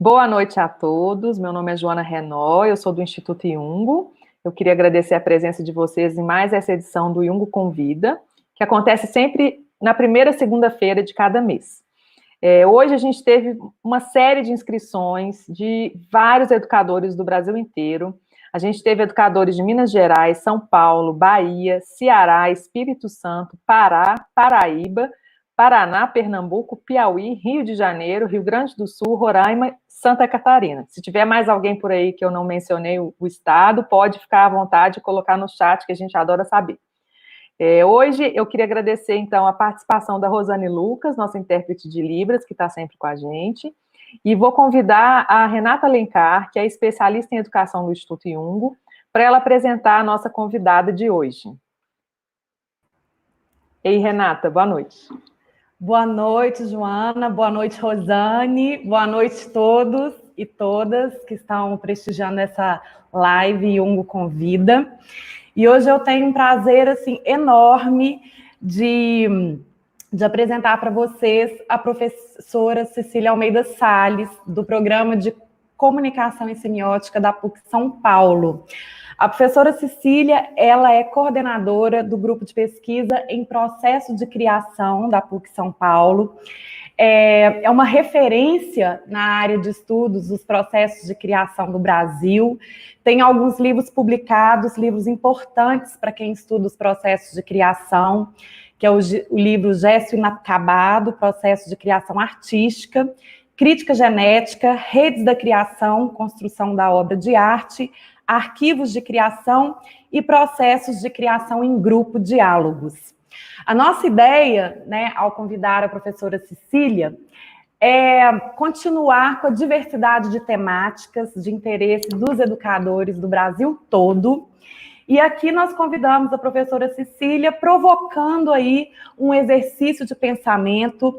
Boa noite a todos. Meu nome é Joana Renó, eu sou do Instituto Iungo. Eu queria agradecer a presença de vocês em mais essa edição do Iungo Convida, que acontece sempre na primeira segunda-feira de cada mês. Hoje a gente teve uma série de inscrições de vários educadores do Brasil inteiro. A gente teve educadores de Minas Gerais, São Paulo, Bahia, Ceará, Espírito Santo, Pará, Paraíba, Paraná, Pernambuco, Piauí, Rio de Janeiro, Rio Grande do Sul, Roraima, Santa Catarina. Se tiver mais alguém por aí que eu não mencionei o estado, pode ficar à vontade e colocar no chat, que a gente adora saber. Hoje eu queria agradecer, então, a participação da Rosane Lucas, nossa intérprete de Libras, que está sempre com a gente, e vou convidar a Renata Alencar, que é especialista em educação do Instituto Iungo, para ela apresentar a nossa convidada de hoje. Ei, Renata, boa noite. Boa noite, Joana. Boa noite, Rosane. Boa noite a todos e todas que estão prestigiando essa live Iungo Convida. E hoje eu tenho um prazer assim, enorme de apresentar para vocês a professora Cecília Almeida Salles, do Programa de Comunicação e Semiótica da PUC São Paulo. A professora Cecília, ela é coordenadora do grupo de pesquisa em processo de criação da PUC São Paulo. É uma referência na área de estudos dos processos de criação do Brasil. Tem alguns livros publicados, livros importantes para quem estuda os processos de criação, que é o livro Gesto Inacabado, Processo de Criação Artística, Crítica Genética, Redes da Criação, Construção da Obra de Arte, Arquivos de Criação e Processos de Criação em Grupo, Diálogos. A nossa ideia, né, ao convidar a professora Cecília, é continuar com a diversidade de temáticas de interesse dos educadores do Brasil todo. E aqui nós convidamos a professora Cecília, provocando aí um exercício de pensamento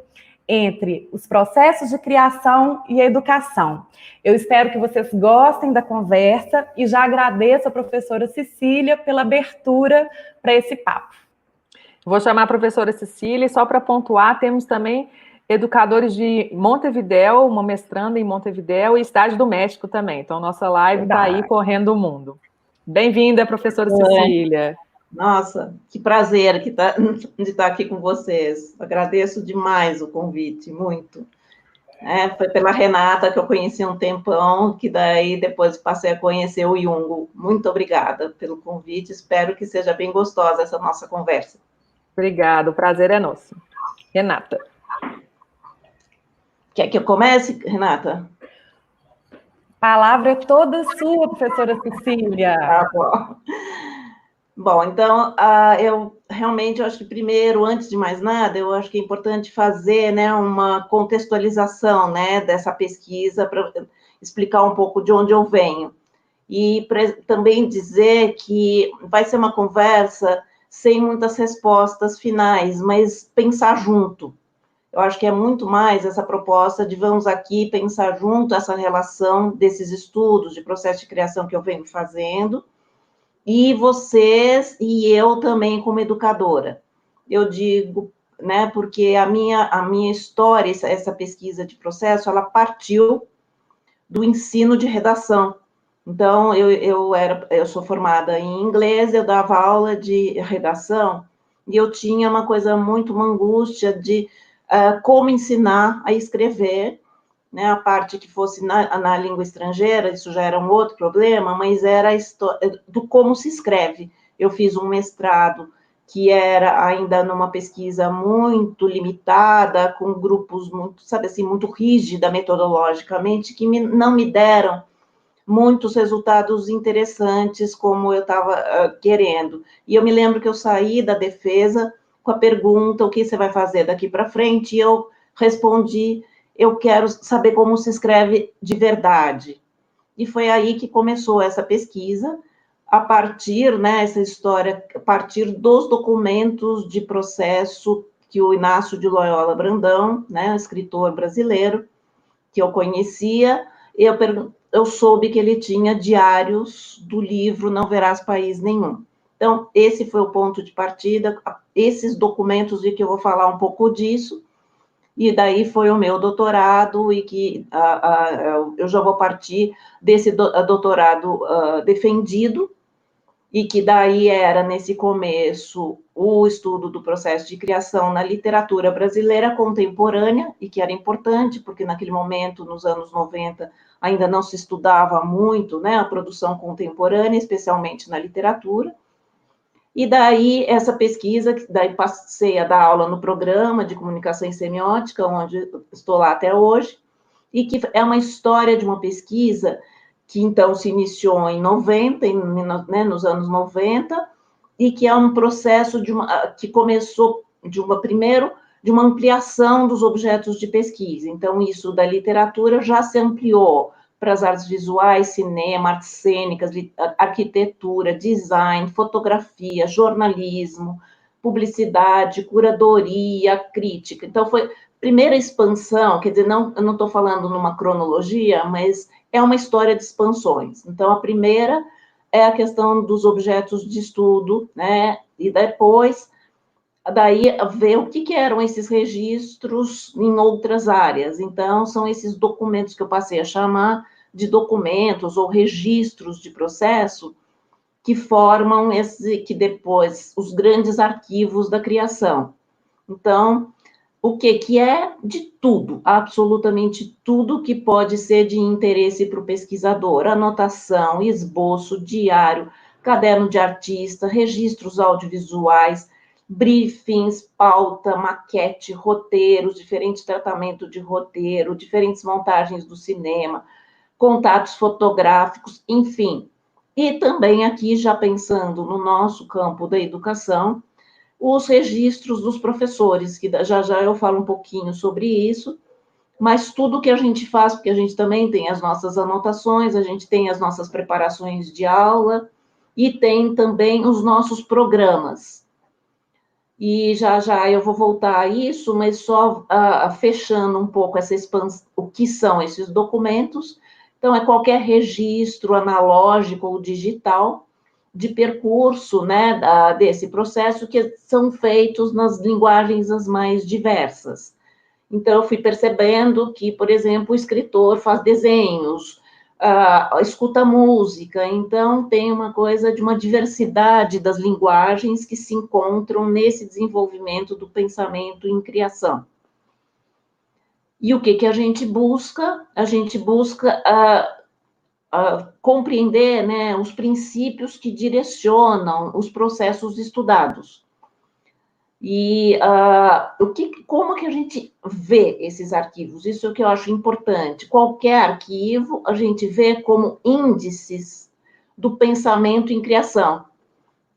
entre os processos de criação e a educação. Eu espero que vocês gostem da conversa e já agradeço a professora Cecília pela abertura para esse papo. Vou chamar a professora Cecília e só para pontuar, temos também educadores de Montevidéu, uma mestranda em Montevidéu e Estádio do México também. Então, nossa live está aí correndo o mundo. Bem-vinda, professora Cecília. Nossa, que prazer de estar aqui com vocês. Agradeço demais o convite, muito. Foi pela Renata que eu conheci um tempão, que daí depois passei a conhecer o Iungo. Muito obrigada pelo convite, espero que seja bem gostosa essa nossa conversa. Obrigada, o prazer é nosso. Renata. Quer que eu comece, Renata? A palavra é toda sua, professora Cecília. Tá bom. Bom, então, eu realmente acho que primeiro, antes de mais nada, eu acho que é importante fazer, né, uma contextualização, né, dessa pesquisa para explicar um pouco de onde eu venho. E também dizer que vai ser uma conversa sem muitas respostas finais, mas pensar junto. Eu acho que é muito mais essa proposta de vamos aqui pensar junto essa relação desses estudos de processo de criação que eu venho fazendo, e vocês e eu também como educadora. Eu digo, né, porque a minha história, essa pesquisa de processo, ela partiu do ensino de redação. Então, eu sou formada em inglês, eu dava aula de redação, e eu tinha uma angústia de como ensinar a escrever, né, a parte que fosse na língua estrangeira, isso já era um outro problema, mas era a história do como se escreve. Eu fiz um mestrado que era ainda numa pesquisa muito limitada, com grupos muito, sabe assim, muito rígida metodologicamente, que não me deram muitos resultados interessantes como eu estava querendo. E eu me lembro que eu saí da defesa com a pergunta, o que você vai fazer daqui para frente? E eu respondi, eu quero saber como se escreve de verdade. E foi aí que começou essa pesquisa, a partir, né, essa história, a partir dos documentos de processo que o Inácio de Loyola Brandão, né, um escritor brasileiro, que eu conhecia, eu soube que ele tinha diários do livro Não Verás País Nenhum. Então, esse foi o ponto de partida, esses documentos de que eu vou falar um pouco disso, e daí foi o meu doutorado, e que eu já vou partir desse doutorado defendido, e que daí era, nesse começo, o estudo do processo de criação na literatura brasileira contemporânea, e que era importante, porque naquele momento, nos anos 90, ainda não se estudava muito, né, a produção contemporânea, especialmente na literatura. E daí, essa pesquisa, daí passei a dar aula no programa de comunicação e semiótica, onde estou lá até hoje, e que é uma história de uma pesquisa que, então, se iniciou em 90, né, nos anos 90, e que é um processo que começou primeiro, de uma ampliação dos objetos de pesquisa. Então, isso da literatura já se ampliou para as artes visuais, cinema, artes cênicas, arquitetura, design, fotografia, jornalismo, publicidade, curadoria, crítica. Então, foi primeira expansão, quer dizer, eu não estou falando numa cronologia, mas é uma história de expansões. Então, a primeira é a questão dos objetos de estudo, né? E depois, daí, ver o que eram esses registros em outras áreas. Então, são esses documentos que eu passei a chamar de documentos ou registros de processo que formam que depois, os grandes arquivos da criação. Então, o que é de tudo, absolutamente tudo que pode ser de interesse para o pesquisador: anotação, esboço, diário, caderno de artista, registros audiovisuais, briefings, pauta, maquete, roteiros, diferentes tratamentos de roteiro, diferentes montagens do cinema, contatos fotográficos, enfim. E também aqui, já pensando no nosso campo da educação, os registros dos professores, que já eu falo um pouquinho sobre isso, mas tudo que a gente faz, porque a gente também tem as nossas anotações, a gente tem as nossas preparações de aula, e tem também os nossos programas. E já eu vou voltar a isso, mas só fechando um pouco essa expansão, o que são esses documentos. Então, é qualquer registro analógico ou digital de percurso, né, desse processo, que são feitos nas linguagens as mais diversas. Então, eu fui percebendo que, por exemplo, o escritor faz desenhos, escuta música, então tem uma coisa de uma diversidade das linguagens que se encontram nesse desenvolvimento do pensamento em criação. E o que a gente busca? A gente busca compreender, né, os princípios que direcionam os processos estudados. E como que a gente vê esses arquivos? Isso é o que eu acho importante. Qualquer arquivo a gente vê como índices do pensamento em criação,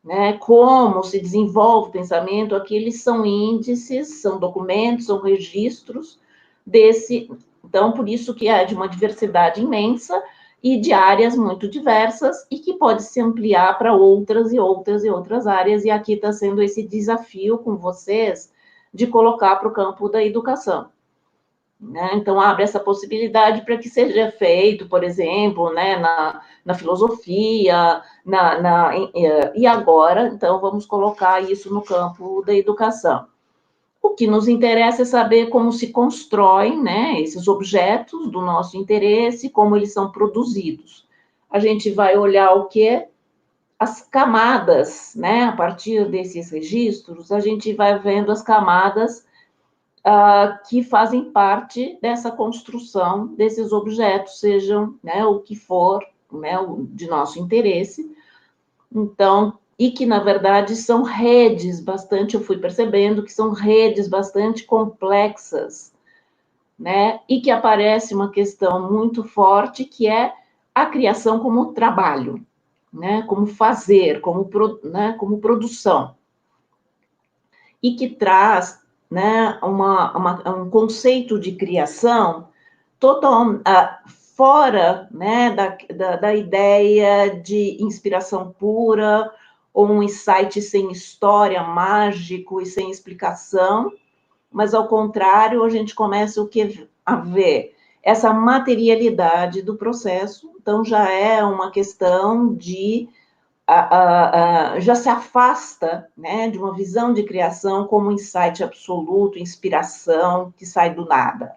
né? Como se desenvolve o pensamento, aqueles são índices, são documentos, são registros desse. Então, por isso que é de uma diversidade imensa e de áreas muito diversas, e que pode se ampliar para outras e outras e outras áreas, e aqui está sendo esse desafio com vocês de colocar para o campo da educação. Né? Então, abre essa possibilidade para que seja feito, por exemplo, né, na filosofia, e agora, então, vamos colocar isso no campo da educação. O que nos interessa é saber como se constroem, né, esses objetos do nosso interesse, como eles são produzidos. A gente vai olhar o que? As camadas, né, a partir desses registros, a gente vai vendo as camadas que fazem parte dessa construção desses objetos, sejam, né, o que for, né, de nosso interesse. Então, e que, na verdade, são redes bastante, eu fui percebendo que são redes bastante complexas, né? E que aparece uma questão muito forte, que é a criação como trabalho, né? Como fazer, né? Como produção. E que traz, né, um conceito de criação total, fora, né, da ideia de inspiração pura, ou um insight sem história, mágico e sem explicação, mas, ao contrário, a gente começa a ver essa materialidade do processo. Então, já é uma questão de já se afasta, né, de uma visão de criação como insight absoluto, inspiração que sai do nada.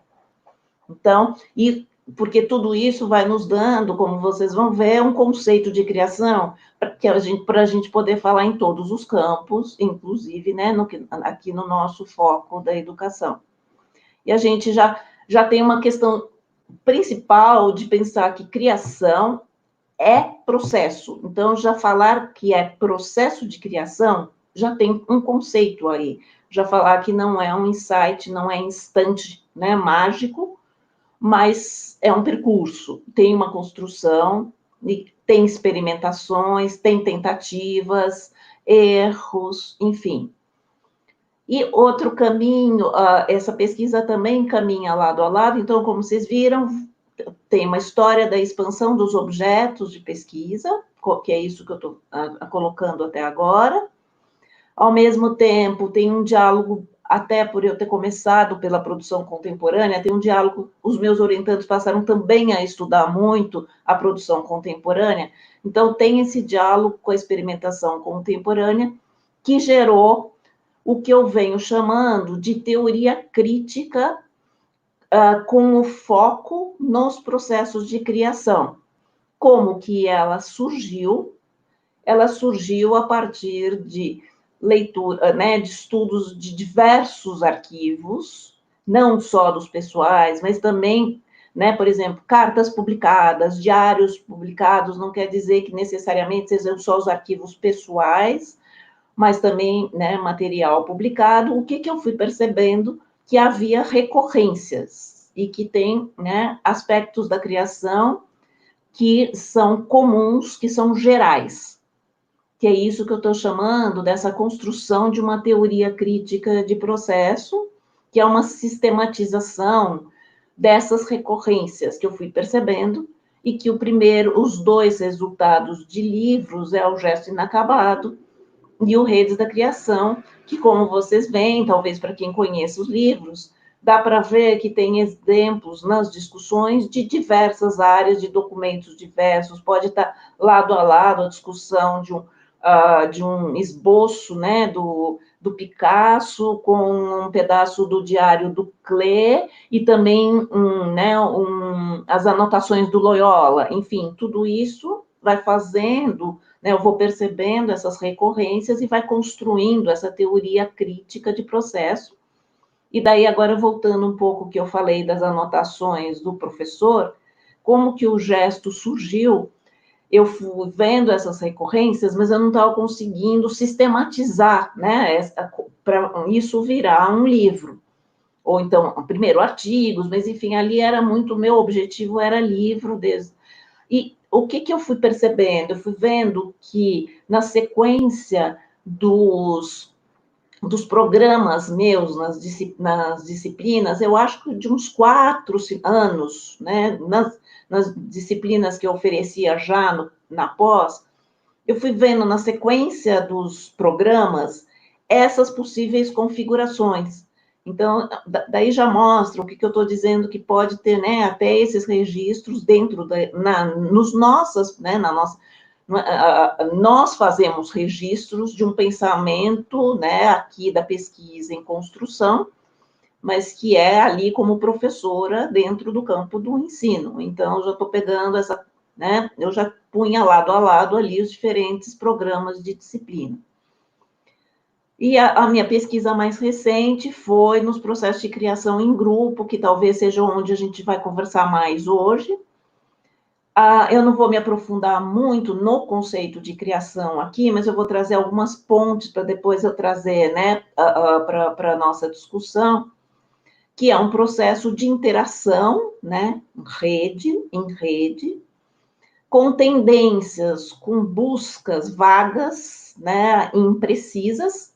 Então, e porque tudo isso vai nos dando, como vocês vão ver, um conceito de criação para a gente poder falar em todos os campos, inclusive, né, aqui no nosso foco da educação. E a gente já tem uma questão principal de pensar que criação é processo. Então, já falar que é processo de criação, já tem um conceito aí. Já falar que não é um insight, não é instante, né, mágico, mas é um percurso, tem uma construção, tem experimentações, tem tentativas, erros, enfim. E outro caminho, essa pesquisa também caminha lado a lado, então, como vocês viram, tem uma história da expansão dos objetos de pesquisa, que é isso que eu estou colocando até agora. Ao mesmo tempo, tem um diálogo, até por eu ter começado pela produção contemporânea, tem um diálogo, os meus orientandos passaram também a estudar muito a produção contemporânea, então tem esse diálogo com a experimentação contemporânea, que gerou o que eu venho chamando de teoria crítica, com o foco nos processos de criação. Como que ela surgiu? Ela surgiu a partir de leitura, né, de estudos de diversos arquivos, não só dos pessoais, mas também, né, por exemplo, cartas publicadas, diários publicados, não quer dizer que necessariamente sejam só os arquivos pessoais, mas também, né, material publicado. O que eu fui percebendo? Que havia recorrências e que tem, né, aspectos da criação que são comuns, que são gerais, que é isso que eu estou chamando dessa construção de uma teoria crítica de processo, que é uma sistematização dessas recorrências que eu fui percebendo, e que os dois resultados de livros é o Gesto Inacabado e o Redes da Criação, que, como vocês veem, talvez para quem conhece os livros, dá para ver que tem exemplos nas discussões de diversas áreas, de documentos diversos, pode estar lado a lado a discussão de um esboço, né, do Picasso com um pedaço do diário do Klee e também as anotações do Loyola. Enfim, tudo isso vai fazendo, né, eu vou percebendo essas recorrências e vai construindo essa teoria crítica de processo. E daí, agora, voltando um pouco que eu falei das anotações do professor, como que o gesto surgiu, eu fui vendo essas recorrências, mas eu não estava conseguindo sistematizar, né, para isso virar um livro. Ou então, primeiro, artigos, mas, enfim, ali era muito, meu objetivo era livro. E o que eu fui percebendo? Eu fui vendo que, na sequência dos programas meus nas disciplinas, eu acho que de uns 4 anos, né, nas disciplinas que eu oferecia já na pós, eu fui vendo na sequência dos programas essas possíveis configurações. Então, daí já mostra o que eu estou dizendo, que pode ter, né, até esses registros dentro nós fazemos registros de um pensamento, né, aqui da pesquisa em construção, mas que é ali como professora dentro do campo do ensino. Então, eu já estou pegando né, eu já punha lado a lado ali os diferentes programas de disciplina. E a minha pesquisa mais recente foi nos processos de criação em grupo, que talvez seja onde a gente vai conversar mais hoje. Eu não vou me aprofundar muito no conceito de criação aqui, mas eu vou trazer algumas pontes para depois eu trazer, né, para a nossa discussão, que é um processo de interação, né, em rede, com tendências, com buscas vagas, né, imprecisas,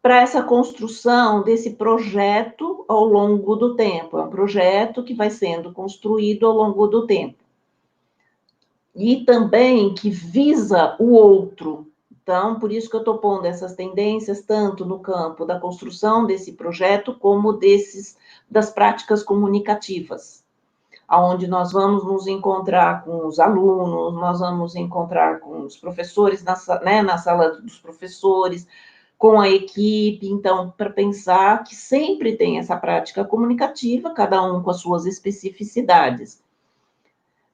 para essa construção desse projeto ao longo do tempo. É um projeto que vai sendo construído ao longo do tempo. E também que visa o outro. Então, por isso que eu estou pondo essas tendências tanto no campo da construção desse projeto como das práticas comunicativas. onde nós vamos nos encontrar com os alunos, nós vamos encontrar com os professores, na sala dos professores, com a equipe, então, para pensar que sempre tem essa prática comunicativa, cada um com as suas especificidades.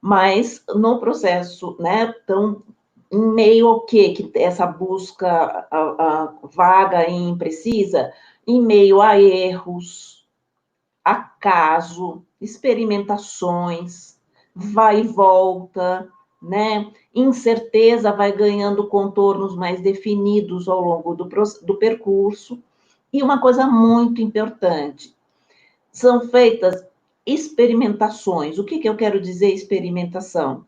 Mas no processo, né, então, em meio ao que essa busca vaga e imprecisa, em meio a erros, acaso, experimentações, vai e volta, né? Incerteza vai ganhando contornos mais definidos ao longo do percurso. E uma coisa muito importante, são feitas experimentações. O que eu quero dizer experimentação?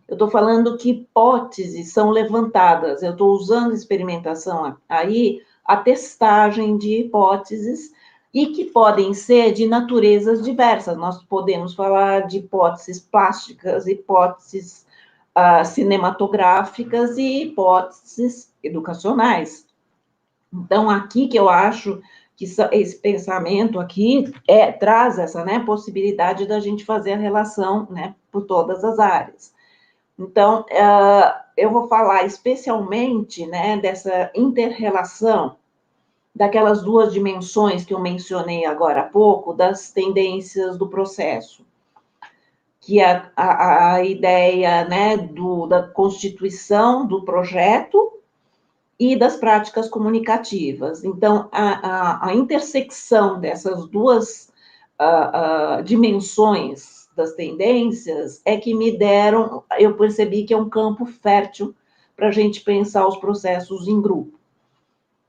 Eu estou falando que hipóteses são levantadas, eu estou usando experimentação aí, a testagem de hipóteses, e que podem ser de naturezas diversas. Nós podemos falar de hipóteses plásticas, hipóteses cinematográficas e hipóteses educacionais. Então, aqui que eu acho que esse pensamento aqui traz essa, né, possibilidade da gente fazer a relação, né, por todas as áreas. Então, eu vou falar especialmente, né, dessa inter-relação daquelas duas dimensões que eu mencionei agora há pouco, das tendências do processo, que é a ideia, né, da constituição do projeto e das práticas comunicativas. Então, a intersecção dessas duas dimensões das tendências é que eu percebi que é um campo fértil para a gente pensar os processos em grupo.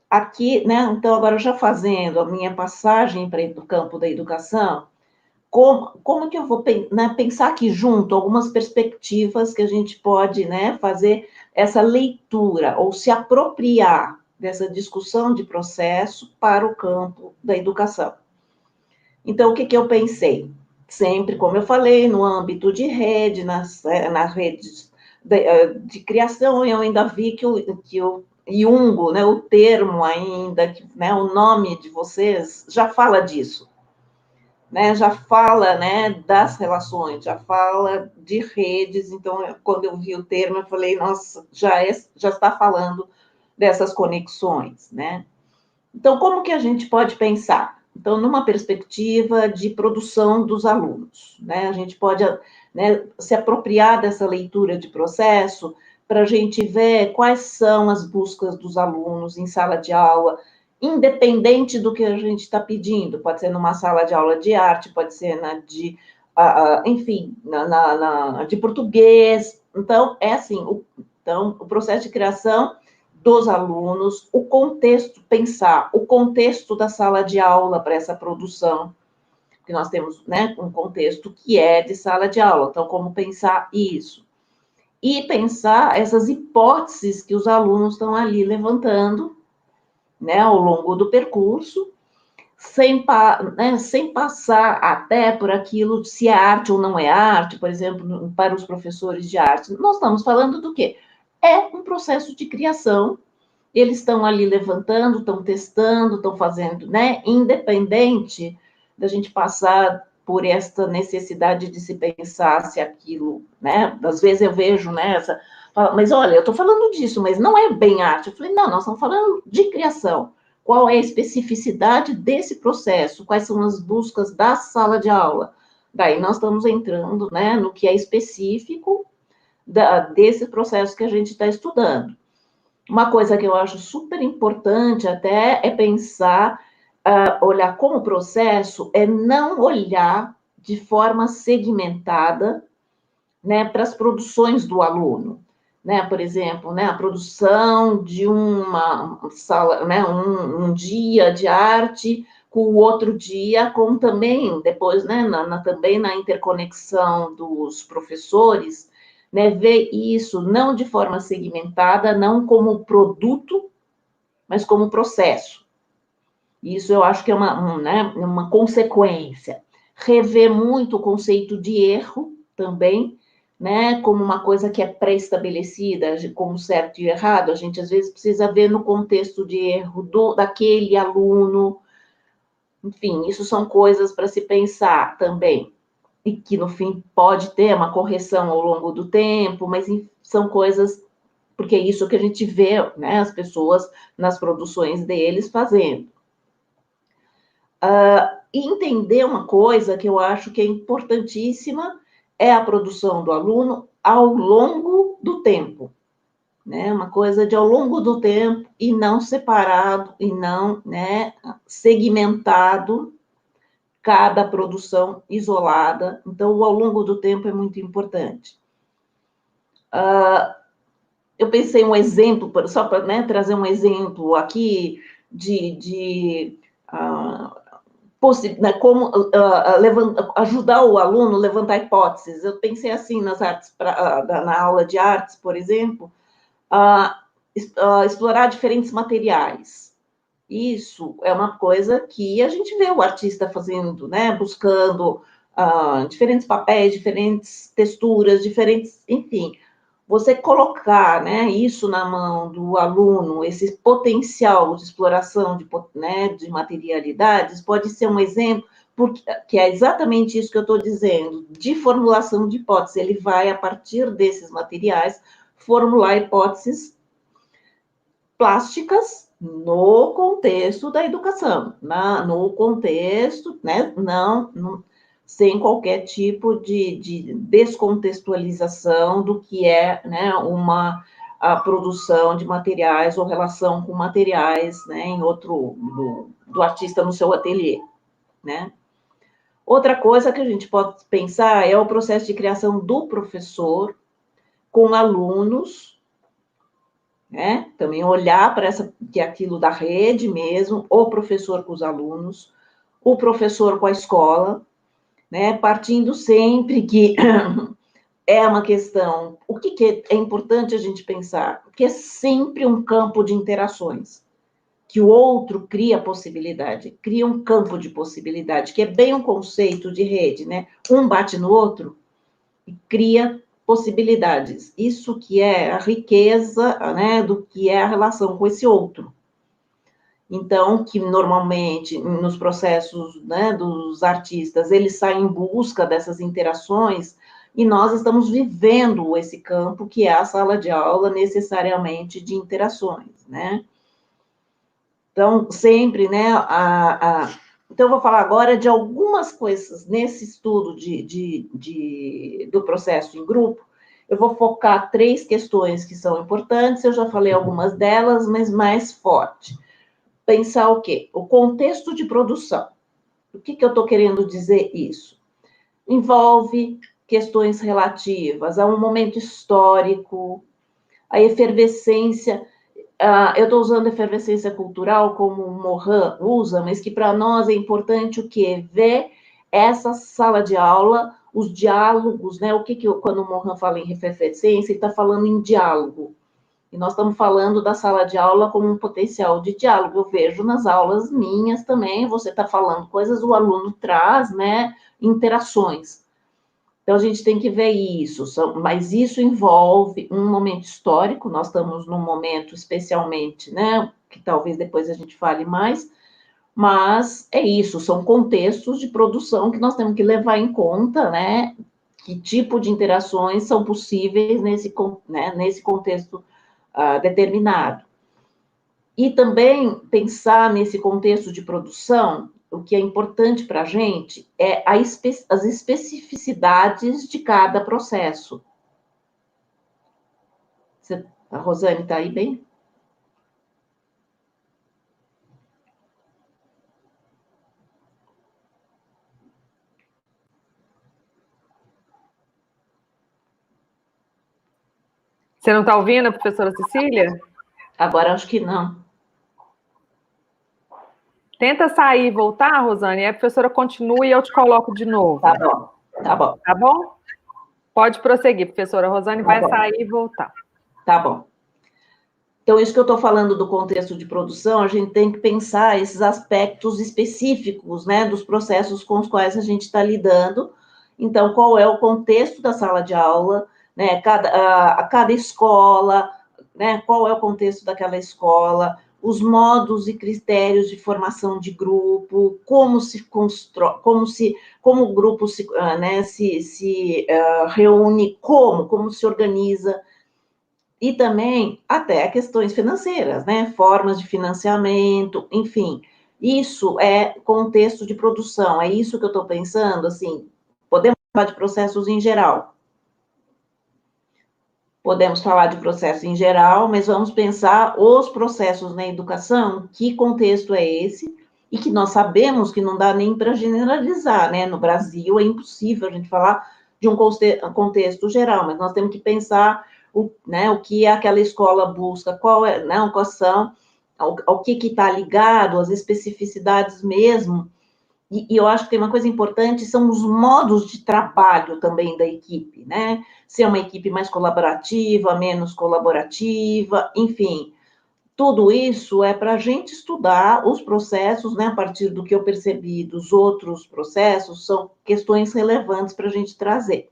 Aqui, né, então, agora já fazendo a minha passagem para o campo da educação, como que eu vou, né, pensar aqui junto algumas perspectivas que a gente pode, né, fazer essa leitura ou se apropriar dessa discussão de processo para o campo da educação. Então, o que eu pensei? Sempre, como eu falei, no âmbito de rede, nas redes de criação, eu ainda vi que o Jung, né, o termo ainda, né, o nome de vocês, já fala disso. Né, já fala, né, das relações, já fala de redes. Então, quando eu vi o termo, eu falei, nossa, já está falando dessas conexões, né? Então, como que a gente pode pensar? Então, numa perspectiva de produção dos alunos, né? A gente pode, né, se apropriar dessa leitura de processo para a gente ver quais são as buscas dos alunos em sala de aula, independente do que a gente está pedindo. Pode ser numa sala de aula de arte, pode ser enfim, de português. Então, é assim, o processo de criação dos alunos, o contexto, pensar o contexto da sala de aula para essa produção, porque nós temos, né, um contexto que é de sala de aula, então como pensar isso? E pensar essas hipóteses que os alunos estão ali levantando, né, ao longo do percurso, sem passar até por aquilo se é arte ou não é arte, por exemplo, para os professores de arte. Nós estamos falando do quê? É um processo de criação. Eles estão ali levantando, estão testando, estão fazendo, né? Independente da gente passar por esta necessidade de se pensar se aquilo, né? Às vezes eu vejo, né? Mas olha, eu estou falando disso, mas não é bem arte. Eu falei, não, nós estamos falando de criação. Qual é a especificidade desse processo? Quais são as buscas da sala de aula? Daí nós estamos entrando, né, no que é específico desse processo que a gente está estudando. Uma coisa que eu acho super importante até é pensar, olhar como processo, é não olhar de forma segmentada, né, para as produções do aluno. Né, por exemplo, né, a produção de uma sala, né, um dia de arte com o outro dia, com também, depois, né, também na interconexão dos professores, né, ver isso não de forma segmentada, não como produto, mas como processo. Isso eu acho que é uma consequência. Rever muito o conceito de erro também, né, como uma coisa que é pré-estabelecida, como certo e errado. A gente, às vezes, precisa ver no contexto de erro daquele aluno. Enfim, isso são coisas para se pensar também. e que, no fim, pode ter uma correção ao longo do tempo, mas são coisas, porque é isso que a gente vê, né, as pessoas nas produções deles fazendo. E entender uma coisa que eu acho que é importantíssima é a produção do aluno ao longo do tempo, né? Uma coisa de ao longo do tempo e não separado e não, né, segmentado cada produção isolada. Então, o ao longo do tempo é muito importante. Eu pensei um exemplo, só para, né, trazer um exemplo aqui né, como ajudar o aluno a levantar hipóteses. Eu pensei assim nas artes, na aula de artes, por exemplo, explorar diferentes materiais. Isso é uma coisa que a gente vê o artista fazendo, né, buscando diferentes papéis, diferentes texturas, diferentes, enfim. Você colocar, né, isso na mão do aluno, esse potencial de exploração né, de materialidades, pode ser um exemplo, porque, que é exatamente isso que eu estou dizendo, de formulação de hipóteses. Ele vai, a partir desses materiais, formular hipóteses plásticas no contexto da educação, no contexto, né, não sem qualquer tipo de descontextualização do que é, né, a produção de materiais ou relação com materiais, né, do artista no seu ateliê, né. Outra coisa que a gente pode pensar é o processo de criação do professor com alunos, né, também olhar para que é aquilo da rede mesmo, o professor com os alunos, o professor com a escola, né, partindo sempre que é uma questão, o que é importante a gente pensar? Que é sempre um campo de interações, que o outro cria possibilidade, cria um campo de possibilidade, que é bem um conceito de rede, né? Um bate no outro e cria possibilidades. Isso que é a riqueza, né, do que é a relação com esse outro. Então, que normalmente, nos processos, né, dos artistas, eles saem em busca dessas interações, e nós estamos vivendo esse campo, que é a sala de aula, necessariamente de interações, né? Então, sempre, né, então, eu vou falar agora de algumas coisas nesse estudo do processo em grupo. Eu vou focar 3 questões que são importantes, eu já falei algumas delas, mas mais forte. Pensar o quê? O contexto de produção. O que eu estou querendo dizer isso? Envolve questões relativas a um momento histórico, a efervescência. Eu estou usando efervescência cultural como o Morin usa, mas que para nós é importante o quê? Ver essa sala de aula, os diálogos, né? Quando o Morin fala em efervescência, ele está falando em diálogo. E nós estamos falando da sala de aula como um potencial de diálogo. Eu vejo nas aulas minhas também, você está falando coisas, o aluno traz, né, interações. Então, a gente tem que ver isso, mas isso envolve um momento histórico, nós estamos num momento especialmente, né, que talvez depois a gente fale mais, mas é isso, são contextos de produção que nós temos que levar em conta, né, que tipo de interações são possíveis nesse contexto determinado. E também pensar nesse contexto de produção, o que é importante para a gente é as especificidades de cada processo. A Rosane está aí bem? Você não está ouvindo a professora Cecília? Agora acho que não. Tenta sair e voltar, Rosane, e a professora continua e eu te coloco de novo. Tá bom, tá bom. Tá bom? Pode prosseguir, professora. A Rosane vai sair e voltar. Tá bom. Então, isso que eu estou falando do contexto de produção, a gente tem que pensar esses aspectos específicos, né, dos processos com os quais a gente está lidando. Então, qual é o contexto da sala de aula, né, cada escola, né, qual é o contexto daquela escola, os modos e critérios de formação de grupo, como se constrói, como o grupo se reúne, como se organiza, e também até questões financeiras, né? Formas de financiamento, enfim. Isso é contexto de produção, é isso que eu estou pensando, assim, podemos falar de processos em geral. Podemos falar de processos em geral, mas vamos pensar os processos na educação, que contexto é esse, e que nós sabemos que não dá nem para generalizar, né? No Brasil é impossível a gente falar de um contexto geral, mas nós temos que pensar o que aquela escola busca, quais são, ao que está ligado, as especificidades mesmo. E eu acho que tem uma coisa importante, são os modos de trabalho também da equipe, né? Se é uma equipe mais colaborativa, menos colaborativa, enfim. Tudo isso é para a gente estudar os processos, né? A partir do que eu percebi dos outros processos, são questões relevantes para a gente trazer.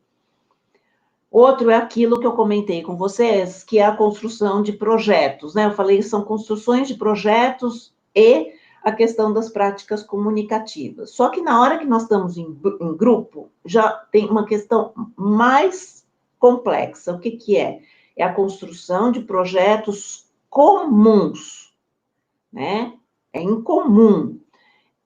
Outro é aquilo que eu comentei com vocês, que é a construção de projetos, né? Eu falei que são construções de projetos e a questão das práticas comunicativas. Só que na hora que nós estamos em grupo, já tem uma questão mais complexa. O que é? É a construção de projetos comuns, né? É em comum,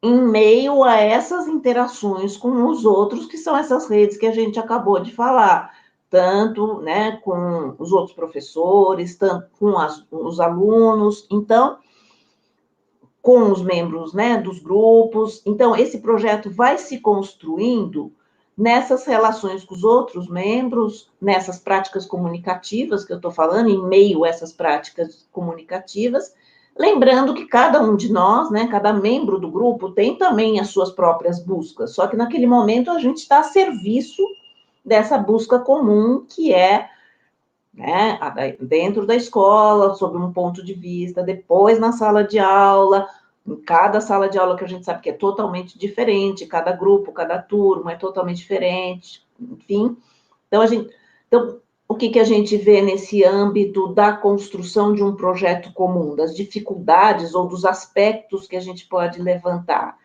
em meio a essas interações com os outros, que são essas redes que a gente acabou de falar, tanto, né, com os outros professores, tanto com os alunos, então, com os membros, né, dos grupos. Então, esse projeto vai se construindo nessas relações com os outros membros, nessas práticas comunicativas que eu estou falando, em meio a essas práticas comunicativas, lembrando que cada um de nós, né, cada membro do grupo tem também as suas próprias buscas, só que naquele momento a gente está a serviço dessa busca comum que é, né, dentro da escola, sob um ponto de vista, depois na sala de aula, em cada sala de aula que a gente sabe que é totalmente diferente, cada grupo, cada turma é totalmente diferente, enfim. Então, o que a gente vê nesse âmbito da construção de um projeto comum, das dificuldades ou dos aspectos que a gente pode levantar?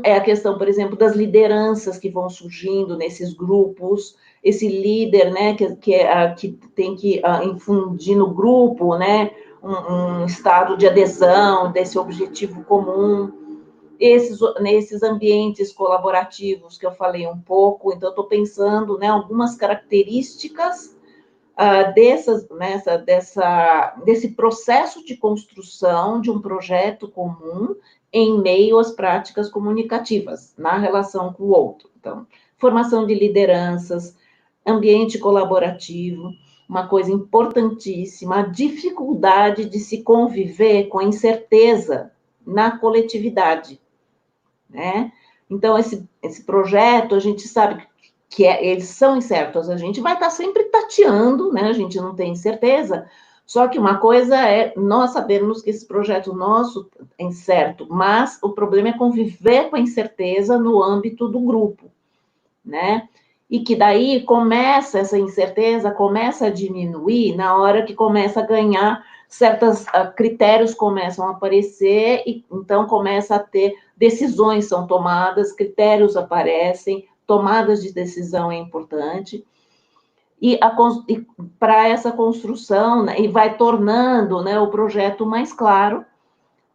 É a questão, por exemplo, das lideranças que vão surgindo nesses grupos, esse líder, né, que tem que infundir no grupo, né, um estado de adesão desse objetivo comum, nesses ambientes colaborativos que eu falei um pouco, então estou pensando, né, algumas características desse processo de construção de um projeto comum em meio às práticas comunicativas, na relação com o outro. Então, formação de lideranças, ambiente colaborativo, uma coisa importantíssima, a dificuldade de se conviver com a incerteza na coletividade, né? Então, esse projeto, a gente sabe que eles são incertos, a gente vai estar sempre tateando, né? A gente não tem certeza, só que uma coisa é nós sabermos que esse projeto nosso é incerto, mas o problema é conviver com a incerteza no âmbito do grupo, né? E que daí começa essa incerteza, começa a diminuir na hora que começa a ganhar certos critérios começam a aparecer e então começa a ter decisões são tomadas, critérios aparecem, tomadas de decisão é importante, e para essa construção, né, e vai tornando, né, o projeto mais claro,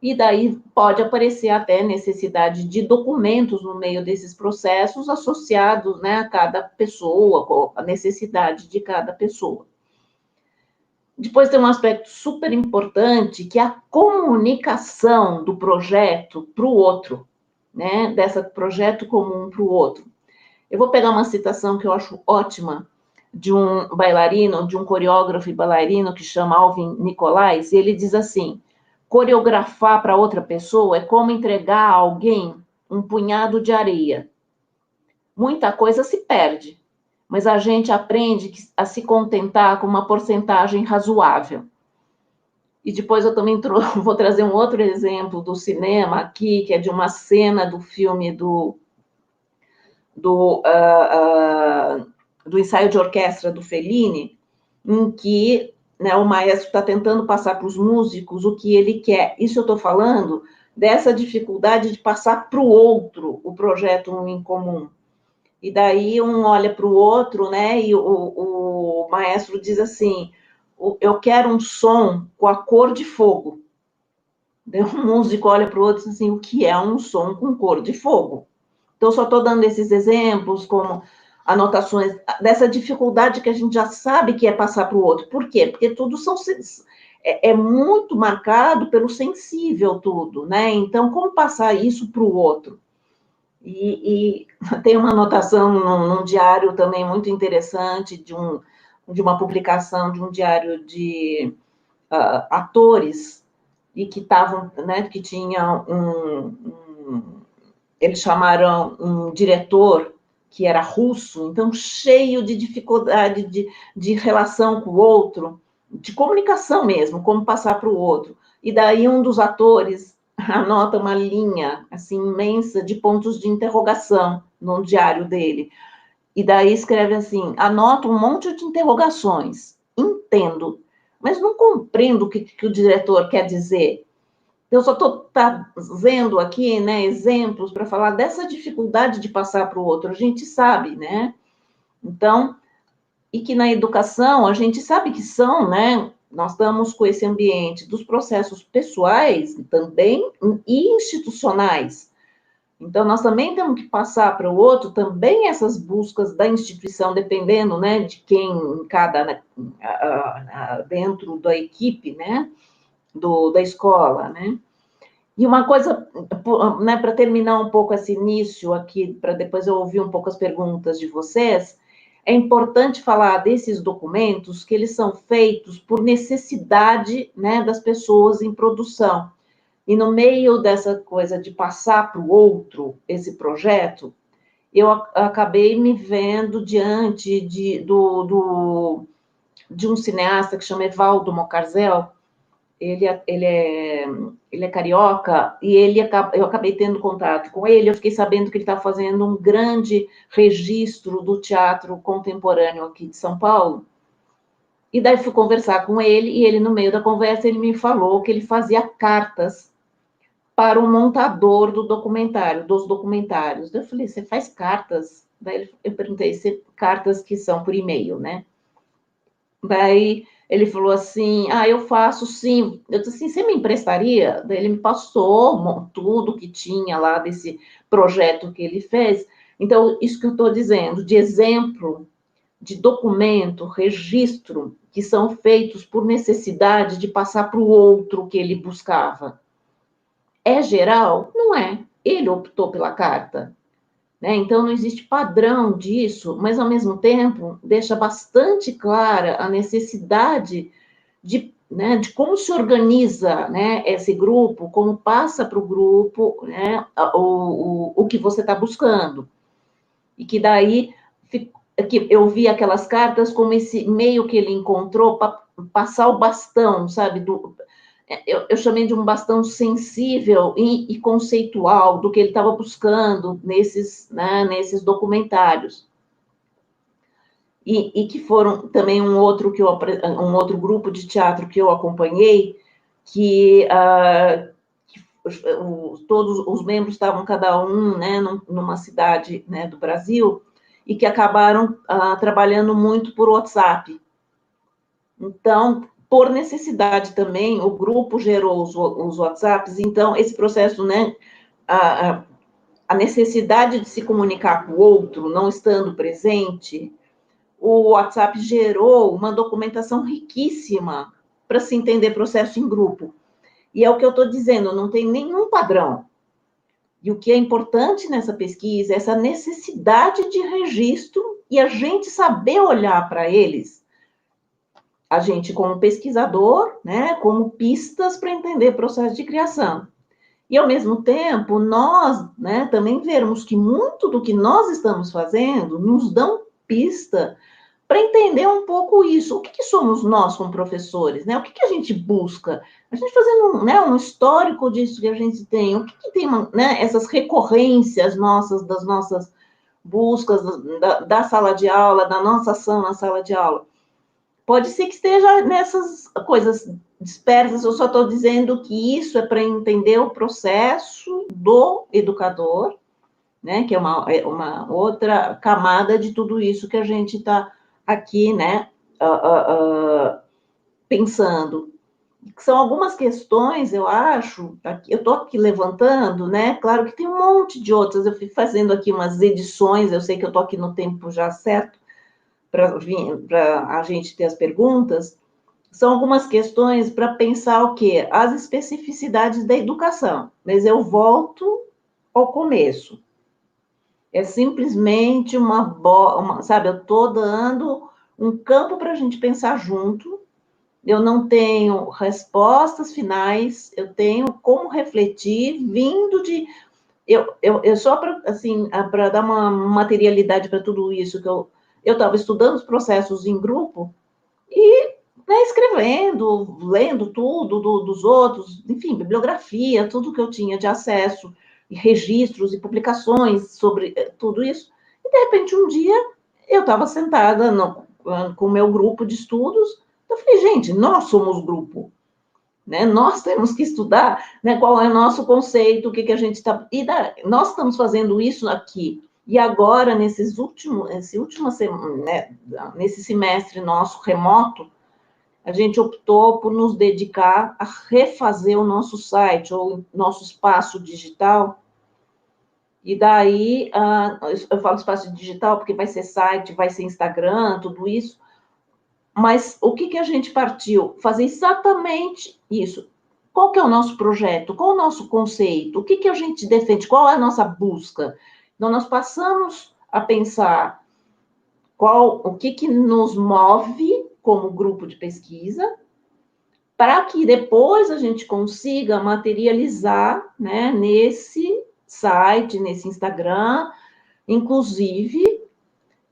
e daí pode aparecer até necessidade de documentos no meio desses processos associados, né, a cada pessoa, a necessidade de cada pessoa. Depois tem um aspecto super importante, que é a comunicação do projeto para o outro, né? Desse projeto comum para o outro. Eu vou pegar uma citação que eu acho ótima, de um bailarino, de um coreógrafo e bailarino que chama Alvin Nicolais, e ele diz assim: coreografar para outra pessoa é como entregar a alguém um punhado de areia. Muita coisa se perde, mas a gente aprende a se contentar com uma porcentagem razoável. E depois eu também vou trazer um outro exemplo do cinema aqui, que é de uma cena do filme do ensaio de orquestra do Fellini, em que né, o maestro está tentando passar para os músicos o que ele quer. Isso eu estou falando dessa dificuldade de passar para o outro o projeto em comum. E daí um olha para o outro, né, e o maestro diz assim, eu quero um som com a cor de fogo. Daí um músico olha para o outro e diz assim, o que é um som com cor de fogo? Então, só estou dando esses exemplos como anotações dessa dificuldade que a gente já sabe que é passar para o outro. Por quê? Porque tudo é muito marcado pelo sensível tudo, né? Então, como passar isso para o outro? E tem uma anotação num diário também muito interessante de uma publicação de um diário de atores e que estavam, né, que tinha eles chamaram um diretor que era russo, então cheio de dificuldade de relação com o outro, de comunicação mesmo, como passar para o outro. E daí um dos atores anota uma linha assim imensa de pontos de interrogação no diário dele. E daí escreve assim: anota um monte de interrogações, entendo, mas não compreendo o que o diretor quer dizer. Eu só estou trazendo aqui, né, exemplos para falar dessa dificuldade de passar para o outro. A gente sabe, né? Então, e que na educação a gente sabe que são, né? Nós estamos com esse ambiente dos processos pessoais também e institucionais. Então, nós também temos que passar para o outro também essas buscas da instituição, dependendo, né, de quem cada, né, dentro da equipe, né, da escola, né. E uma coisa, né, para terminar um pouco esse início aqui, para depois eu ouvir um pouco as perguntas de vocês, é importante falar desses documentos que eles são feitos por necessidade, né, das pessoas em produção. E no meio dessa coisa de passar para o outro esse projeto, eu acabei me vendo diante de um cineasta que chama Evaldo Mocarzel. Ele é carioca, e eu acabei tendo contato com ele, eu fiquei sabendo que ele está fazendo um grande registro do teatro contemporâneo aqui de São Paulo, e daí fui conversar com ele, e ele, no meio da conversa, ele me falou que ele fazia cartas para o montador dos documentários. Eu falei, você faz cartas? Daí eu perguntei, cartas que são por e-mail, né? Daí ele falou assim, eu faço sim. Eu disse assim, você me emprestaria? Daí ele me passou tudo que tinha lá desse projeto que ele fez. Então, isso que eu estou dizendo, de exemplo, de documento, registro, que são feitos por necessidade de passar para o outro o que ele buscava. É geral? Não é. Ele optou pela carta. Né? Então, não existe padrão disso, mas, ao mesmo tempo, deixa bastante clara a necessidade né, de como se organiza, né, esse grupo, como passa para o grupo, né, o que você está buscando. E que daí que eu vi aquelas cartas como esse meio que ele encontrou para passar o bastão, sabe, eu chamei de um bastão sensível e conceitual do que ele estava buscando nesses documentários. E que foram também um outro grupo de teatro que eu acompanhei, que todos os membros estavam cada um, né, numa cidade, né, do Brasil, e que acabaram trabalhando muito por WhatsApp. Então, por necessidade também, o grupo gerou os WhatsApps, então esse processo, né, a necessidade de se comunicar com o outro, não estando presente, o WhatsApp gerou uma documentação riquíssima para se entender processo em grupo. E é o que eu estou dizendo, não tem nenhum padrão. E o que é importante nessa pesquisa é essa necessidade de registro e a gente saber olhar para eles, a gente como pesquisador, né, como pistas para entender o processo de criação. E, ao mesmo tempo, nós, né, também vermos que muito do que nós estamos fazendo nos dão pista para entender um pouco isso. O que somos nós como professores, né? O que a gente busca? A gente fazendo um histórico disso que a gente tem. O que tem, né, essas recorrências das nossas buscas da sala de aula, da nossa ação na sala de aula? Pode ser que esteja nessas coisas dispersas, eu só estou dizendo que isso é para entender o processo do educador, né, que é uma outra camada de tudo isso que a gente está aqui, né, pensando. São algumas questões, eu acho, eu estou aqui levantando, né, claro que tem um monte de outras, eu fui fazendo aqui umas edições, eu sei que eu estou aqui no tempo já certo, para a gente ter as perguntas, são algumas questões para pensar o quê? As especificidades da educação, mas eu volto ao começo. É simplesmente sabe, eu estou dando um campo para a gente pensar junto, eu não tenho respostas finais, eu tenho como refletir, vindo de... Eu só para, assim, para dar uma materialidade para tudo isso, que eu estava estudando os processos em grupo e, né, escrevendo, lendo tudo dos outros, enfim, bibliografia, tudo que eu tinha de acesso, e registros e publicações sobre tudo isso. E, de repente, um dia, eu estava sentada com o meu grupo de estudos, eu falei, gente, nós somos grupo, né? Nós temos que estudar, né, qual é o nosso conceito, o que a gente está... Nós estamos fazendo isso aqui. E agora, nesse semestre nosso remoto, a gente optou por nos dedicar a refazer o nosso site, ou nosso espaço digital. E daí, eu falo espaço digital porque vai ser site, vai ser Instagram, tudo isso. Mas o que a gente partiu? Fazer exatamente isso. Qual que é o nosso projeto? Qual o nosso conceito? O que a gente defende? Qual é a nossa busca? Então, nós passamos a pensar o que nos move como grupo de pesquisa, para que depois a gente consiga materializar, né, nesse site, nesse Instagram, inclusive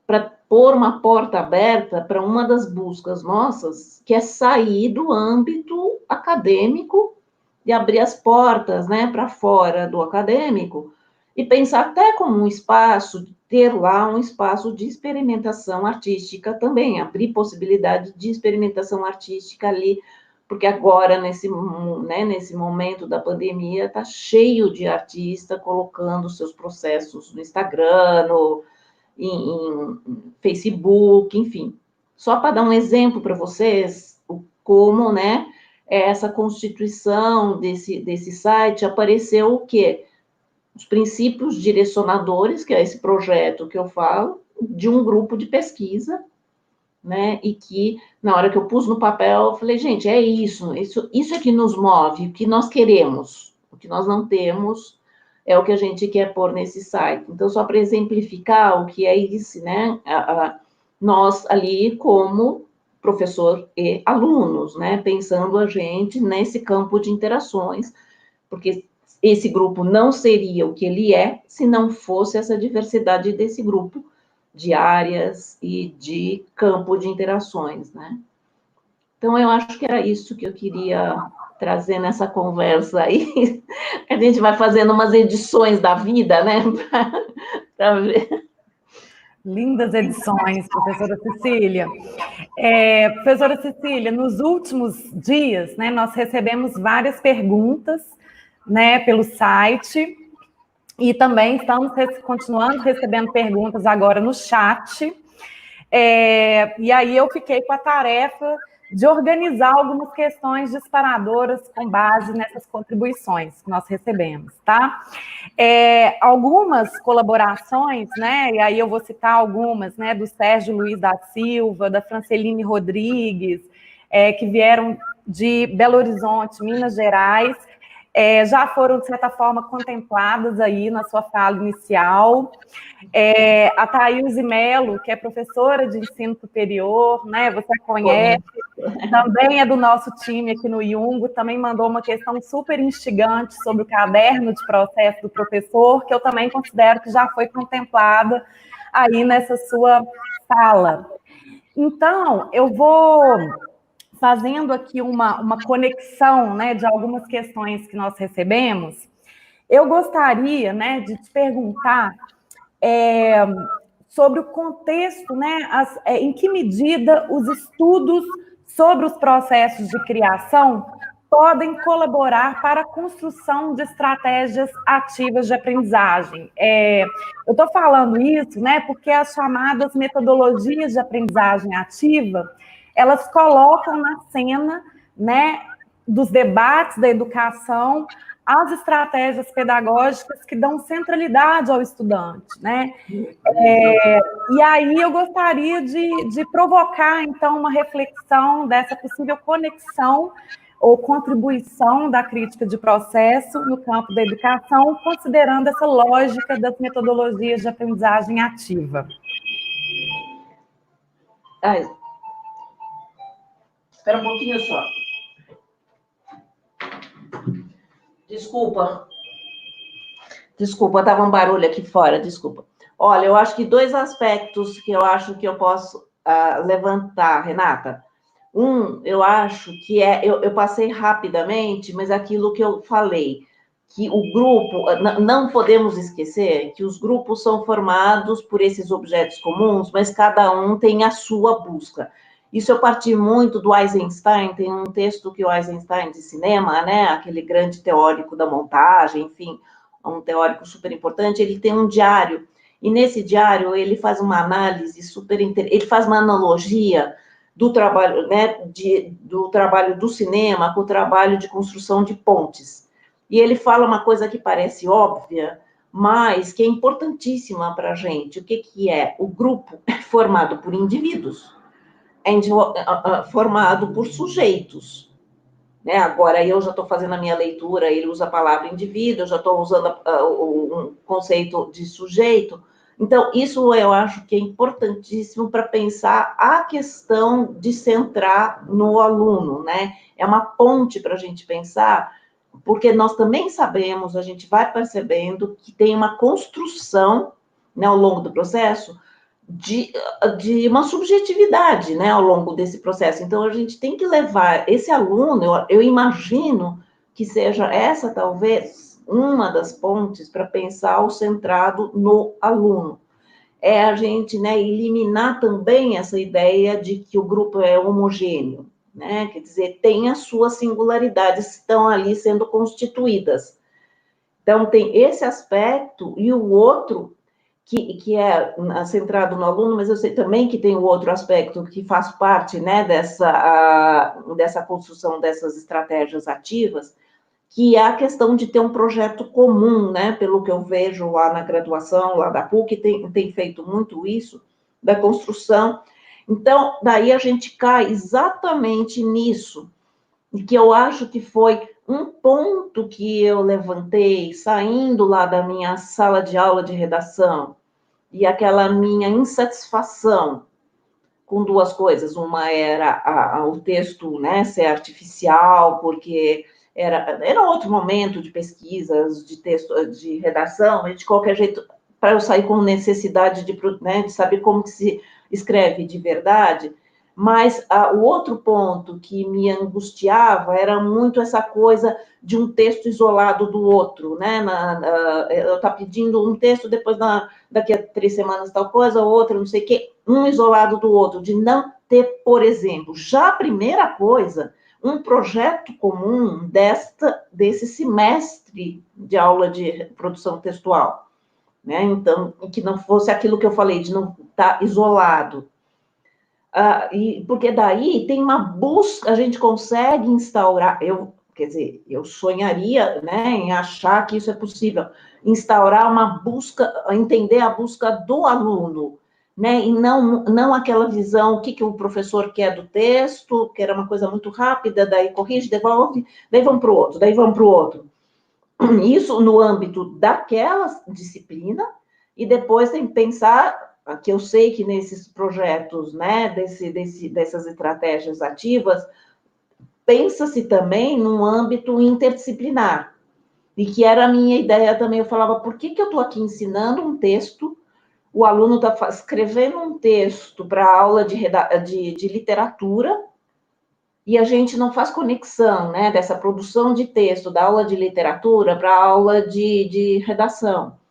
para pôr uma porta aberta para uma das buscas nossas, que é sair do âmbito acadêmico e abrir as portas, né, para fora do acadêmico, e pensar até como um espaço, ter lá um espaço de experimentação artística também, abrir possibilidade de experimentação artística ali, porque agora, nesse momento da pandemia, está cheio de artista colocando seus processos no Instagram, em Facebook, enfim. Só para dar um exemplo para vocês, como, né, essa constituição desse site apareceu o quê? Os princípios direcionadores, que é esse projeto que eu falo, de um grupo de pesquisa, né, e que, na hora que eu pus no papel, eu falei, gente, é isso é que nos move, o que nós queremos, o que nós não temos é o que a gente quer pôr nesse site. Então, só para exemplificar o que é isso, né, nós ali como professor e alunos, né, pensando a gente nesse campo de interações, porque esse grupo não seria o que ele é se não fosse essa diversidade desse grupo de áreas e de campo de interações, né? Então, eu acho que era isso que eu queria trazer nessa conversa aí. A gente vai fazendo umas edições da vida, né? Para ver. Lindas edições, professora Cecília. Professora Cecília, nos últimos dias, né, nós recebemos várias perguntas, né, pelo site, e também estamos continuando recebendo perguntas agora no chat. E aí eu fiquei com a tarefa de organizar algumas questões disparadoras com base nessas contribuições que nós recebemos, tá? Algumas colaborações, né? E aí eu vou citar algumas, né? Do Sérgio Luiz da Silva, da Franceline Rodrigues, que vieram de Belo Horizonte, Minas Gerais, já foram, de certa forma, contempladas aí na sua fala inicial. A Thaís Melo, que é professora de ensino superior, né? Você conhece, também é do nosso time aqui no Iungo, também mandou uma questão super instigante sobre o caderno de processo do professor, que eu também considero que já foi contemplada aí nessa sua fala. Então, eu vou fazendo aqui uma conexão, né, de algumas questões que nós recebemos. Eu gostaria, né, de te perguntar sobre o contexto, né, em que medida os estudos sobre os processos de criação podem colaborar para a construção de estratégias ativas de aprendizagem. Eu estou falando isso, né, porque as chamadas metodologias de aprendizagem ativa, elas colocam na cena, né, dos debates da educação as estratégias pedagógicas que dão centralidade ao estudante, né? E aí eu gostaria de provocar, então, uma reflexão dessa possível conexão ou contribuição da crítica de processo no campo da educação, considerando essa lógica das metodologias de aprendizagem ativa. Espera um pouquinho só. Desculpa, estava um barulho aqui fora, desculpa. Olha, eu acho que 2 aspectos que eu acho que eu posso levantar, Renata. Eu acho que eu passei rapidamente, mas aquilo que eu falei, que o grupo, não podemos esquecer que os grupos são formados por esses objetos comuns, mas cada um tem a sua busca. Isso eu parti muito do Eisenstein, tem um texto que o Eisenstein de cinema, né, aquele grande teórico da montagem, enfim, um teórico super importante, ele tem um diário, e nesse diário ele faz uma análise super interessante, ele faz uma analogia do trabalho, né, do trabalho do cinema com o trabalho de construção de pontes. E ele fala uma coisa que parece óbvia, mas que é importantíssima para a gente. O que é? O grupo é formado por indivíduos, formado por sujeitos. Né? Agora, eu já estou fazendo a minha leitura, ele usa a palavra indivíduo, eu já estou usando o conceito de sujeito. Então, isso eu acho que é importantíssimo para pensar a questão de centrar no aluno, né? É uma ponte para a gente pensar, porque nós também sabemos, a gente vai percebendo que tem uma construção, né, ao longo do processo, de uma subjetividade, né, ao longo desse processo. Então, a gente tem que levar esse aluno, eu imagino que seja essa, talvez, uma das pontes para pensar o centrado no aluno. É a gente, né, eliminar também essa ideia de que o grupo é homogêneo, né, quer dizer, tem as suas singularidades que estão ali sendo constituídas. Então, tem esse aspecto, e o outro que é centrado no aluno, mas eu sei também que tem o outro aspecto que faz parte, né, dessa construção dessas estratégias ativas, que é a questão de ter um projeto comum, né, pelo que eu vejo lá na graduação, lá da PUC, tem feito muito isso, da construção. Então, daí a gente cai exatamente nisso, e que eu acho que foi um ponto que eu levantei, saindo lá da minha sala de aula de redação, e aquela minha insatisfação com 2 coisas. Uma era o texto, né, ser artificial, porque era outro momento de pesquisas, de texto, de redação, e de qualquer jeito, para eu sair com necessidade né, de saber como que se escreve de verdade. Mas o outro ponto que me angustiava era muito essa coisa de um texto isolado do outro, né? Eu estou pedindo um texto, depois daqui a 3 semanas tal coisa, outra, não sei o quê, um isolado do outro, de não ter, por exemplo, já a primeira coisa, um projeto comum desse semestre de aula de produção textual, né? Então, que não fosse aquilo que eu falei, de não estar isolado. Porque daí tem uma busca, a gente consegue instaurar, quer dizer, eu sonharia, né, em achar que isso é possível, instaurar uma busca, entender a busca do aluno, né, e não aquela visão, o que o professor quer do texto, que era uma coisa muito rápida, daí corrige, devolve, daí vamos para o outro, daí vamos para o outro. Isso no âmbito daquela disciplina, e depois tem que pensar, que eu sei que nesses projetos, né, dessas estratégias ativas, pensa-se também num âmbito interdisciplinar, e que era a minha ideia também, eu falava, por que eu estou aqui ensinando um texto, o aluno está escrevendo um texto para aula de literatura, e a gente não faz conexão, né, dessa produção de texto, da aula de literatura para a aula de redação.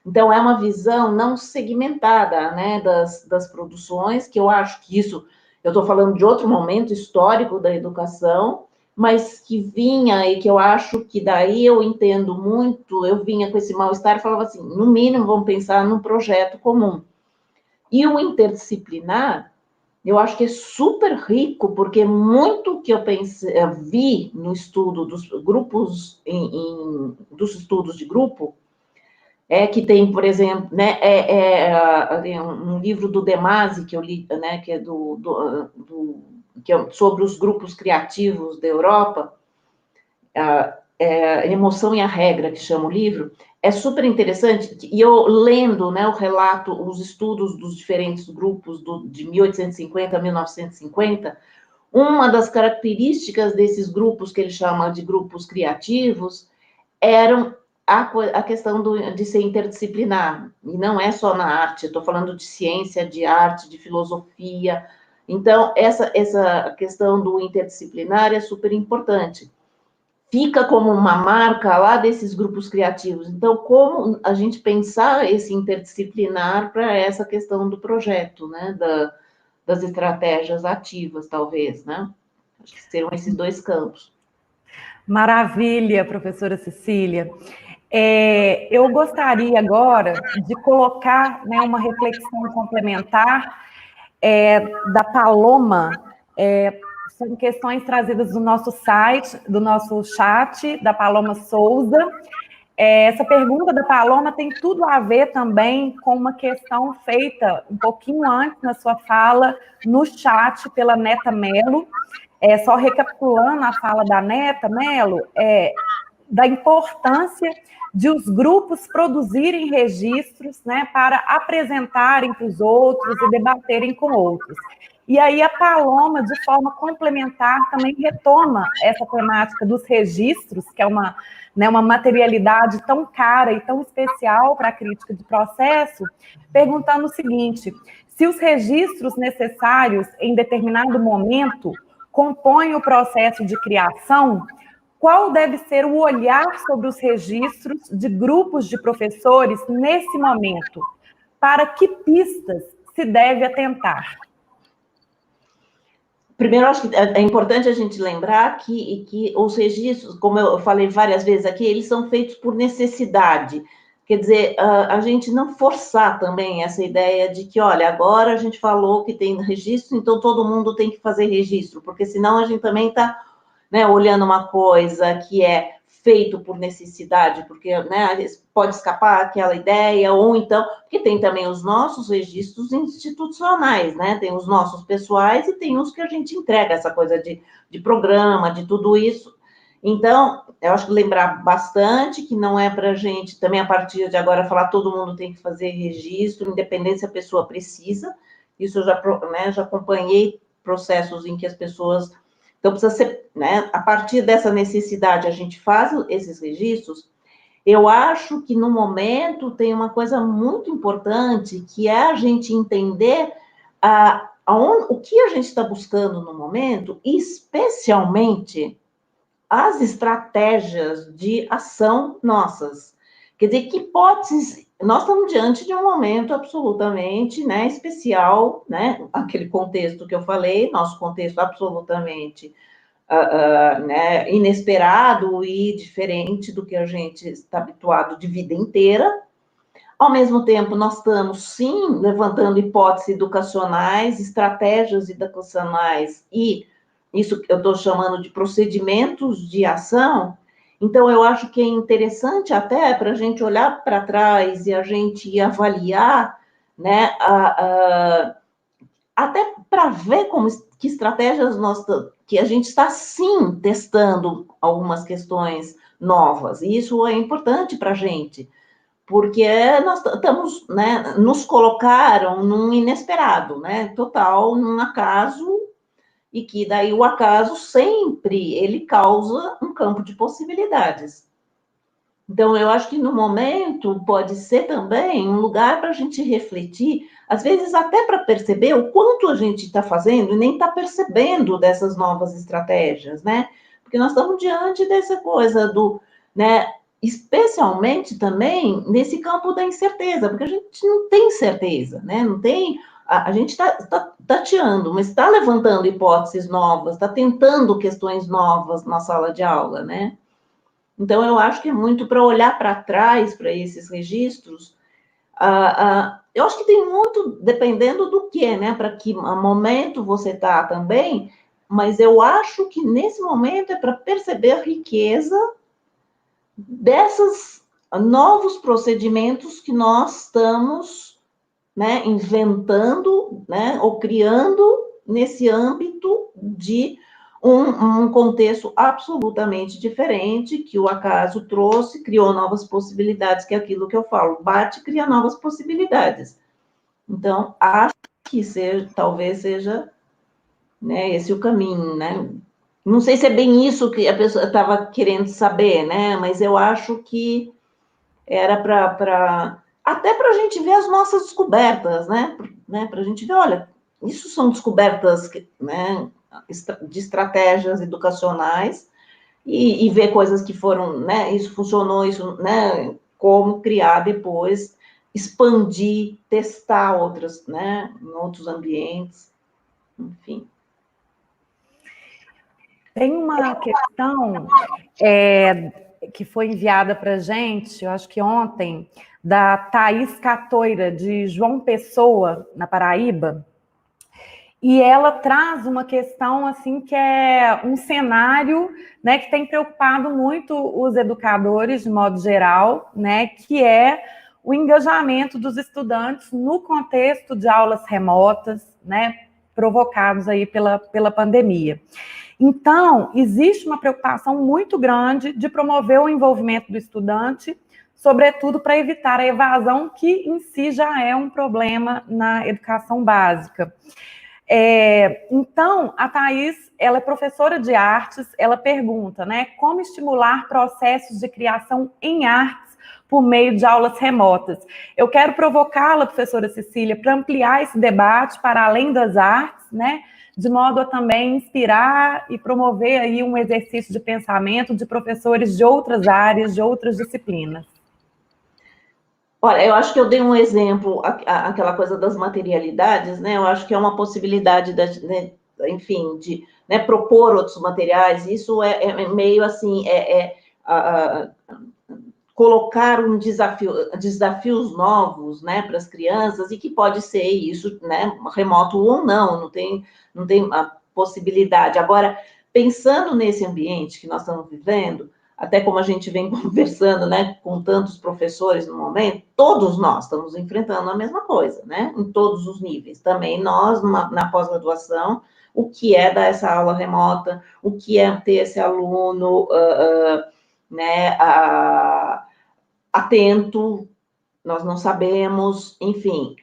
Então, é uma visão não segmentada, né, das produções, que eu acho que isso, eu estou falando de outro momento histórico da educação, mas que vinha, e que eu acho que daí eu entendo muito, eu vinha com esse mal-estar e falava assim, no mínimo, vamos pensar num projeto comum. E o interdisciplinar, eu acho que é super rico, porque muito que eu vi no estudo dos grupos, dos estudos de grupo, que tem, por exemplo, né, um livro do De Masi, que eu li, né, que é que é sobre os grupos criativos da Europa, Emoção e a Regra, que chama o livro, é super interessante, e eu lendo, né, o relato, os estudos dos diferentes grupos de 1850 a 1950, uma das características desses grupos, que ele chama de grupos criativos, eram a questão de ser interdisciplinar, e não é só na arte, estou falando de ciência, de arte, de filosofia. Então, essa questão do interdisciplinar é super importante. Fica como uma marca lá desses grupos criativos. Então, como a gente pensar esse interdisciplinar para essa questão do projeto, né, das estratégias ativas, talvez, né? Acho que seriam esses dois campos. Maravilha, professora Cecília. Eu gostaria agora de colocar, né, uma reflexão complementar da Paloma, são questões trazidas do nosso site, do nosso chat, da Paloma Souza. Essa pergunta da Paloma tem tudo a ver também com uma questão feita um pouquinho antes na sua fala, no chat, pela Neta Melo. Só recapitulando a fala da Neta Melo, da importância de os grupos produzirem registros, né, para apresentarem para os outros e debaterem com outros. E aí a Paloma, de forma complementar, também retoma essa temática dos registros, que é uma materialidade tão cara e tão especial para a crítica de processo, perguntando o seguinte: se os registros necessários em determinado momento compõem o processo de criação, qual deve ser o olhar sobre os registros de grupos de professores nesse momento? Para que pistas se deve atentar? Primeiro, acho que é importante a gente lembrar que os registros, como eu falei várias vezes aqui, eles são feitos por necessidade. Quer dizer, a gente não forçar também essa ideia de que, olha, agora a gente falou que tem registro, então todo mundo tem que fazer registro, porque senão a gente também está, né, olhando uma coisa que é feito por necessidade, porque, né, pode escapar aquela ideia, ou então, porque tem também os nossos registros institucionais, né, tem os nossos pessoais e tem os que a gente entrega, essa coisa de programa, de tudo isso. Então, eu acho que lembrar bastante que não é para a gente, também a partir de agora, falar todo mundo tem que fazer registro, independente se a pessoa precisa. Isso eu já acompanhei processos em que as pessoas... Então, precisa ser, né, a partir dessa necessidade, a gente faz esses registros. Eu acho que, no momento, tem uma coisa muito importante, que é a gente entender o que a gente está buscando no momento, especialmente as estratégias de ação nossas. Quer dizer, que hipóteses... Nós estamos diante de um momento absolutamente, né, especial, né, aquele contexto que eu falei, nosso contexto absolutamente né, inesperado e diferente do que a gente está habituado de vida inteira. Ao mesmo tempo, nós estamos, sim, levantando hipóteses educacionais, estratégias educacionais e isso que eu estou chamando de procedimentos de ação. Então, eu acho que é interessante até para a gente olhar para trás e a gente avaliar, né, até para ver que estratégias que a gente está, sim, testando algumas questões novas. E isso é importante para a gente, porque nós estamos, né, nos colocaram num inesperado, né, total, num acaso, e que daí o acaso sempre, ele causa um campo de possibilidades. Então, eu acho que no momento pode ser também um lugar para a gente refletir, às vezes até para perceber o quanto a gente está fazendo e nem está percebendo dessas novas estratégias, né? Porque nós estamos diante dessa coisa do, né? especialmente também nesse campo da incerteza, porque a gente não tem certeza, né? Não tem, a gente está tateando, mas está levantando hipóteses novas, está tentando questões novas na sala de aula, né? Então, eu acho que é muito para olhar para trás, para esses registros. Eu acho que tem muito, dependendo do que, né? Para que momento você está também, mas eu acho que nesse momento é para perceber a riqueza desses novos procedimentos que nós estamos, né, inventando, né, ou criando nesse âmbito de um contexto absolutamente diferente, que o acaso trouxe, criou novas possibilidades, que é aquilo que eu falo, bate, cria novas possibilidades. Então, acho que talvez seja, né, esse o caminho, né? Não sei se é bem isso que a pessoa estava querendo saber, né? Mas eu acho que era até para a gente ver as nossas descobertas, né? Para a gente ver, olha, isso são descobertas, né, de estratégias educacionais e ver coisas que foram, né? Isso funcionou, isso, né? Como criar depois, expandir, testar outras, né? Em outros ambientes, enfim. Tem uma questão que foi enviada para a gente, eu acho que ontem, da Thaís Catoira, de João Pessoa, na Paraíba, e ela traz uma questão assim que é um cenário, né, que tem preocupado muito os educadores de modo geral, né, que é o engajamento dos estudantes no contexto de aulas remotas, né, provocados aí pela pandemia. Então, existe uma preocupação muito grande de promover o envolvimento do estudante, sobretudo para evitar a evasão, que em si já é um problema na educação básica. Então, a Thaís, ela é professora de artes, ela pergunta, né, como estimular processos de criação em artes por meio de aulas remotas. Eu quero provocá-la, professora Cecília, para ampliar esse debate para além das artes, né, de modo a também inspirar e promover aí um exercício de pensamento de professores de outras áreas, de outras disciplinas. Olha, eu acho que eu dei um exemplo, aquela coisa das materialidades, né? Eu acho que é uma possibilidade, né, enfim, de, né, propor outros materiais. Isso é meio assim, colocar desafios novos, né, para as crianças, e que pode ser isso, né, remoto ou não tem a possibilidade. Agora, pensando nesse ambiente que nós estamos vivendo, até como a gente vem conversando, né, com tantos professores no momento, todos nós estamos enfrentando a mesma coisa, né, em todos os níveis. Também nós, na pós-graduação, o que é dar essa aula remota, o que é ter esse aluno, né, atento, nós não sabemos, enfim.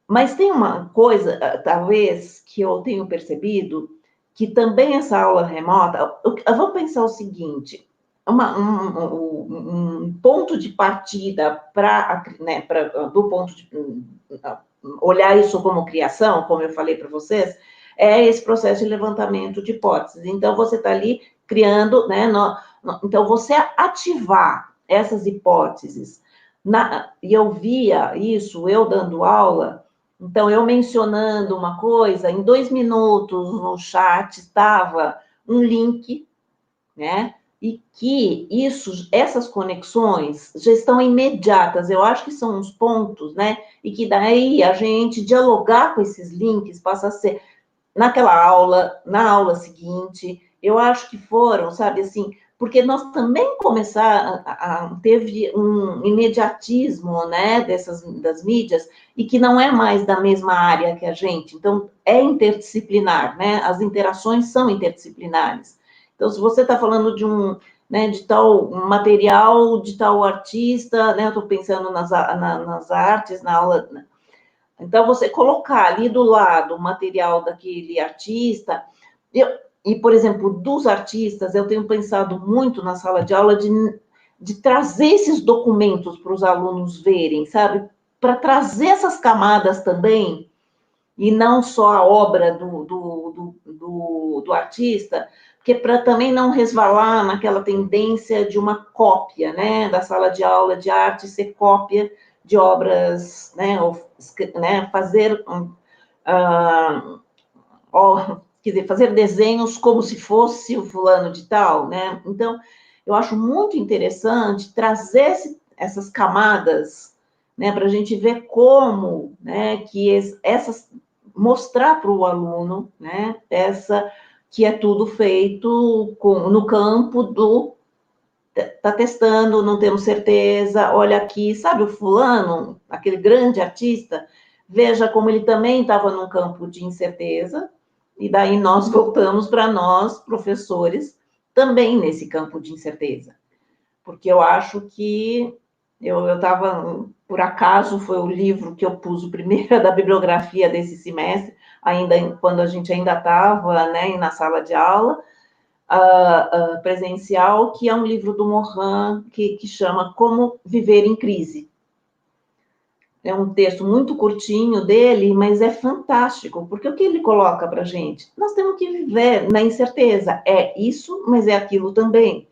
Mas tem uma coisa, talvez, que eu tenho percebido, que também essa aula remota, vamos pensar o seguinte, um ponto de partida para, né, do ponto de olhar isso como criação, como eu falei para vocês, é esse processo de levantamento de hipóteses. Então, você está ali criando, né, então, você ativar essas hipóteses, e eu via isso, eu dando aula, então, eu mencionando uma coisa, em 2 minutos no chat estava um link, né? E que essas conexões já estão imediatas, eu acho que são uns pontos, né? E que daí a gente dialogar com esses links passa a ser naquela aula, na aula seguinte, eu acho que foram, sabe, assim, porque nós também teve um imediatismo, né, das mídias, e que não é mais da mesma área que a gente, então é interdisciplinar, né, as interações são interdisciplinares. Então, se você está falando né, de tal material, de tal artista, né, eu estou pensando nas artes, na aula. Então, você colocar ali do lado o material daquele artista, e, por exemplo, dos artistas, eu tenho pensado muito na sala de aula de trazer esses documentos para os alunos verem, sabe? Para trazer essas camadas também, e não só a obra do artista, porque para também não resvalar naquela tendência de uma cópia, né, da sala de aula de arte ser cópia de obras, né, ou, né, fazer, quer dizer, fazer desenhos como se fosse o fulano de tal, né? Então, eu acho muito interessante trazer essas camadas, né, para a gente ver como, né, que essas mostrar para o aluno, né, que é tudo feito no campo do tá testando, não temos certeza, olha aqui, sabe o fulano, aquele grande artista, veja como ele também estava num campo de incerteza, e daí nós voltamos para nós, professores, também nesse campo de incerteza. Porque eu acho que eu estava, por acaso, foi o livro que eu pus o primeiro da bibliografia desse semestre, ainda quando a gente ainda estava, né, na sala de aula, presencial, que é um livro do Morin, que chama Como Viver em Crise. É um texto muito curtinho dele, mas é fantástico, porque o que ele coloca para a gente? Nós temos que viver na incerteza. É isso, mas é aquilo também.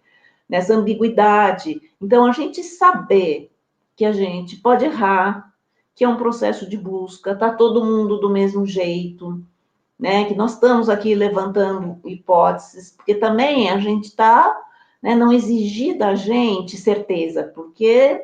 Nessa ambiguidade. Então, a gente saber que a gente pode errar, que é um processo de busca, tá todo mundo do mesmo jeito, né? Que nós estamos aqui levantando hipóteses, porque também a gente está, né, não exigir da gente certeza, porque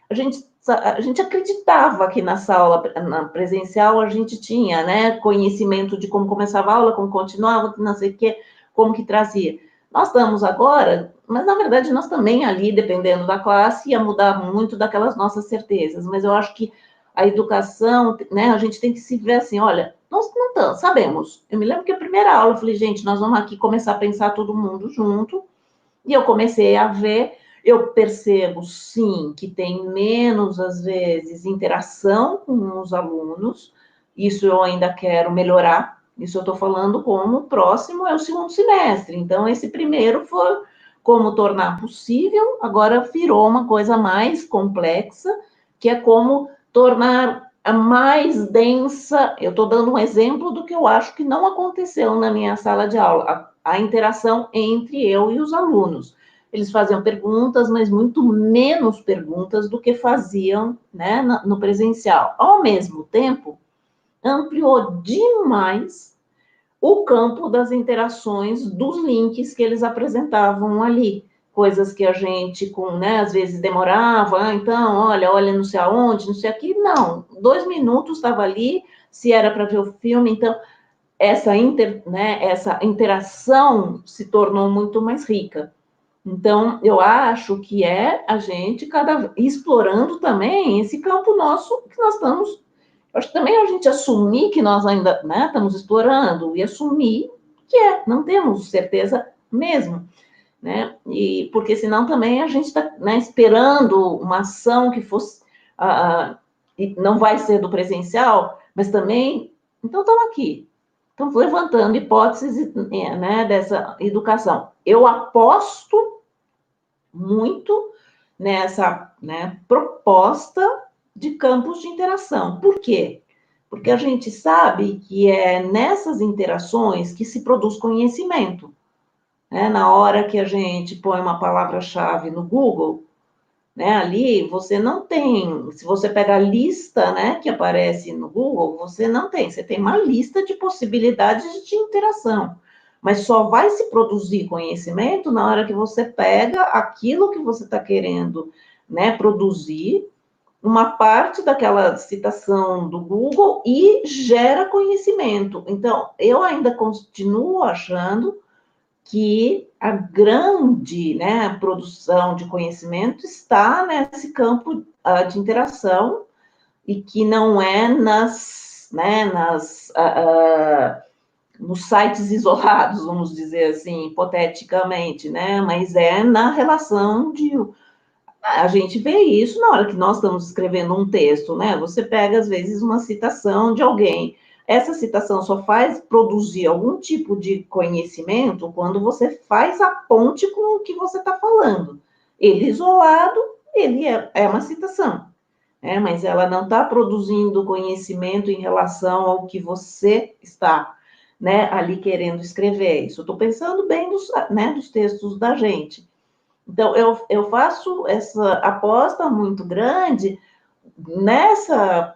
a gente acreditava que na sala na presencial a gente tinha, né, conhecimento de como começava a aula, como continuava, não sei o quê, como que trazia. Nós estamos agora, mas na verdade nós também ali, dependendo da classe, ia mudar muito daquelas nossas certezas, mas eu acho que a educação, né, a gente tem que se ver assim, olha, nós não estamos, sabemos. Eu me lembro que a primeira aula eu falei, gente, nós vamos aqui começar a pensar todo mundo junto, e eu comecei a ver, eu percebo, sim, que tem menos, às vezes, interação com os alunos, isso eu ainda quero melhorar, isso eu estou falando como o próximo é o segundo semestre, então esse primeiro foi como tornar possível, agora virou uma coisa mais complexa, que é como tornar a mais densa, eu estou dando um exemplo do que eu acho que não aconteceu na minha sala de aula, a interação entre eu e os alunos. Eles faziam perguntas, mas muito menos perguntas do que faziam, né, no presencial. Ao mesmo tempo, ampliou demais o campo das interações dos links que eles apresentavam ali. Coisas que a gente, né, às vezes demorava, então, olha, não sei aonde, não sei aqui, não. 2 minutos estava ali, se era para ver o filme, então essa interação se tornou muito mais rica. Então, eu acho que é a gente explorando também esse campo nosso que nós estamos. Acho que também a gente assumir que nós ainda, né, estamos explorando e assumir que não temos certeza mesmo, né? E porque senão também a gente está, né, esperando uma ação que fosse e não vai ser do presencial, mas também então estamos aqui. Estamos levantando hipóteses, né, dessa educação. Eu aposto muito nessa, né, proposta de campos de interação. Por quê? Porque a gente sabe que é nessas interações que se produz conhecimento. Né? Na hora que a gente põe uma palavra-chave no Google, né, ali você não tem, se você pega a lista, né, que aparece no Google, você não tem, você tem uma lista de possibilidades de interação, mas só vai se produzir conhecimento na hora que você pega aquilo que você está querendo, né, produzir, uma parte daquela citação do Google e gera conhecimento. Então, eu ainda continuo achando que a grande, né, produção de conhecimento está nesse campo de interação e que não é nos sites isolados, vamos dizer assim, hipoteticamente, né, mas é na relação de... A gente vê isso na hora que nós estamos escrevendo um texto, né? Você pega, às vezes, uma citação de alguém. Essa citação só faz produzir algum tipo de conhecimento quando você faz a ponte com o que você está falando. Ele isolado, ele é uma citação, né? Mas ela não está produzindo conhecimento em relação ao que você está, né, ali querendo escrever isso. Eu estou pensando bem dos textos da gente. Então, eu faço essa aposta muito grande nessa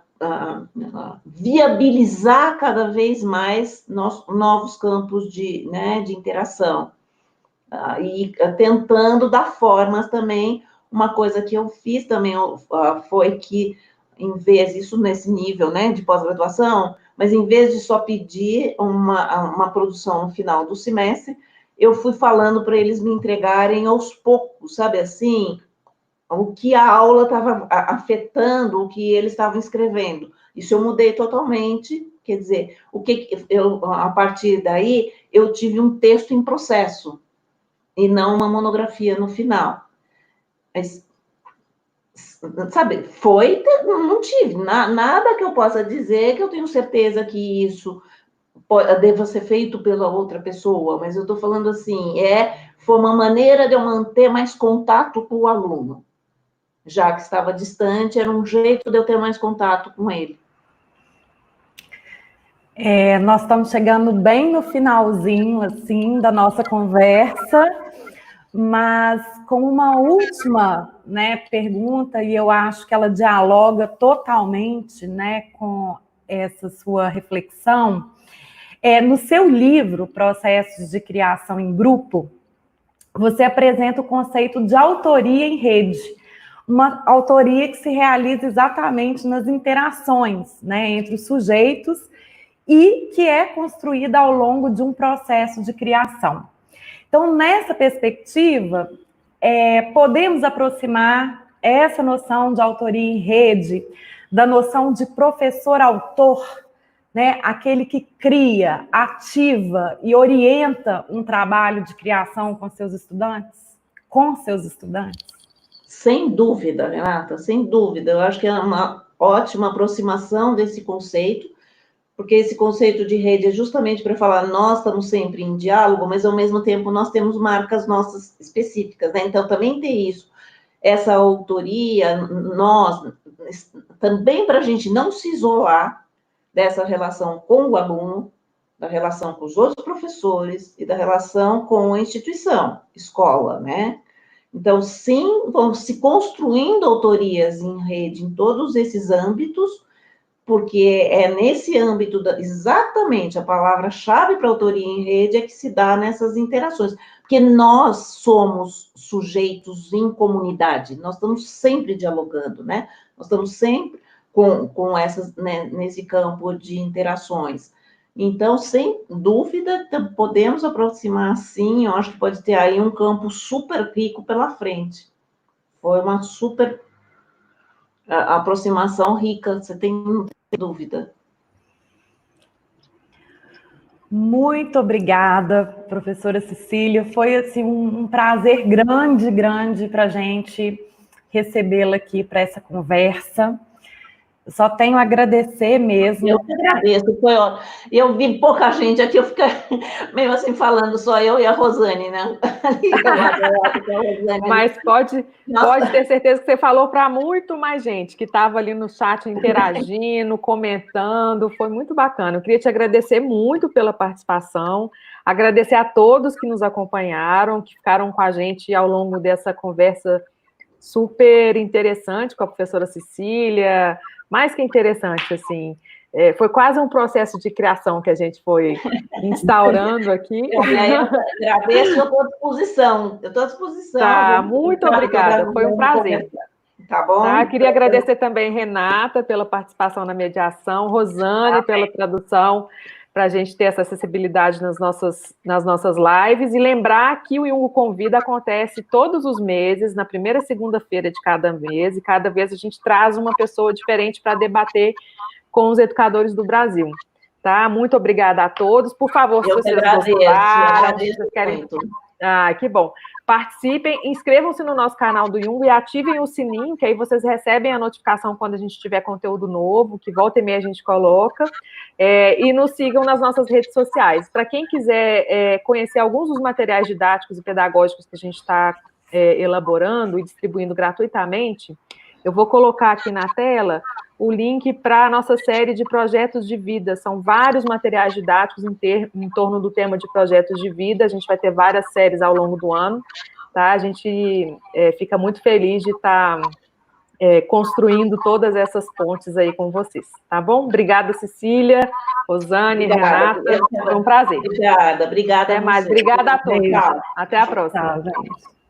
viabilizar cada vez mais novos campos de interação. E tentando dar formas também. Uma coisa que eu fiz também foi que, em vez, isso nesse nível, né, de pós-graduação, mas em vez de só pedir uma produção no final do semestre, eu fui falando para eles me entregarem aos poucos, sabe assim, o que a aula estava afetando, o que eles estavam escrevendo. Isso eu mudei totalmente, quer dizer, a partir daí, eu tive um texto em processo, e não uma monografia no final. Mas, sabe, não tive nada que eu possa dizer que eu tenho certeza que isso deva ser feito pela outra pessoa, mas eu estou falando assim, foi uma maneira de eu manter mais contato com o aluno, já que estava distante, era um jeito de eu ter mais contato com ele. Nós estamos chegando bem no finalzinho, assim, da nossa conversa, mas com uma última, né, pergunta, e eu acho que ela dialoga totalmente, né, com essa sua reflexão. No seu livro, Processos de Criação em Grupo, você apresenta o conceito de autoria em rede, uma autoria que se realiza exatamente nas interações, né, entre os sujeitos e que é construída ao longo de um processo de criação. Então, nessa perspectiva, podemos aproximar essa noção de autoria em rede da noção de professor-autor, né? Aquele que cria, ativa e orienta um trabalho de criação com seus estudantes? Sem dúvida, Renata, sem dúvida. Eu acho que é uma ótima aproximação desse conceito, porque esse conceito de rede é justamente para falar, nós estamos sempre em diálogo, mas ao mesmo tempo nós temos marcas nossas específicas, né? Então também tem isso, essa autoria, nós, também para a gente não se isolar dessa relação com o aluno, da relação com os outros professores e da relação com a instituição, escola, né? Então, sim, vão se construindo autorias em rede em todos esses âmbitos, porque é nesse âmbito, exatamente, a palavra-chave para autoria em rede é que se dá nessas interações, porque nós somos sujeitos em comunidade, nós estamos sempre dialogando, né? Nós estamos sempre com essas, né, nesse campo de interações. Então, sem dúvida, podemos aproximar, sim, eu acho que pode ter aí um campo super rico pela frente. Foi uma super aproximação rica, você tem dúvida. Muito obrigada, professora Cecília. Foi assim, um prazer grande para a gente recebê-la aqui para essa conversa. Eu só tenho a agradecer mesmo. Eu que agradeço, foi ótimo. Eu vi pouca gente aqui, eu fiquei meio assim falando, só eu e a Rosane, né? Mas pode ter certeza que você falou para muito mais gente que estava ali no chat interagindo, comentando, foi muito bacana. Eu queria te agradecer muito pela participação, agradecer a todos que nos acompanharam, que ficaram com a gente ao longo dessa conversa super interessante com a professora Cecília, mais que interessante, assim, foi quase um processo de criação que a gente foi instaurando aqui. Eu agradeço, eu estou à disposição. Tá, muito obrigada, foi um prazer. Tá bom? Tá, queria agradecer também Renata pela participação na mediação, Rosane pela tradução, para a gente ter essa acessibilidade nas nossas lives, e lembrar que o Jung Convida acontece todos os meses, na primeira segunda-feira de cada mês, e cada vez a gente traz uma pessoa diferente para debater com os educadores do Brasil. Tá? Muito obrigada a todos. Por favor, se vocês gostaram, se vocês querem... muito. Que bom. Participem, inscrevam-se no nosso canal do Jung e ativem o sininho, que aí vocês recebem a notificação quando a gente tiver conteúdo novo, que volta e meia a gente coloca, e nos sigam nas nossas redes sociais. Para quem quiser conhecer alguns dos materiais didáticos e pedagógicos que a gente está elaborando e distribuindo gratuitamente, eu vou colocar aqui na tela o link para a nossa série de projetos de vida. São vários materiais didáticos em torno do tema de projetos de vida. A gente vai ter várias séries ao longo do ano, tá? A gente fica muito feliz de estar construindo todas essas pontes aí com vocês, tá bom? Obrigada, Cecília, Rosane, Renata, foi um prazer. Obrigada Até mais. Obrigada a todos. Tchau. Até a próxima. Tchau, gente.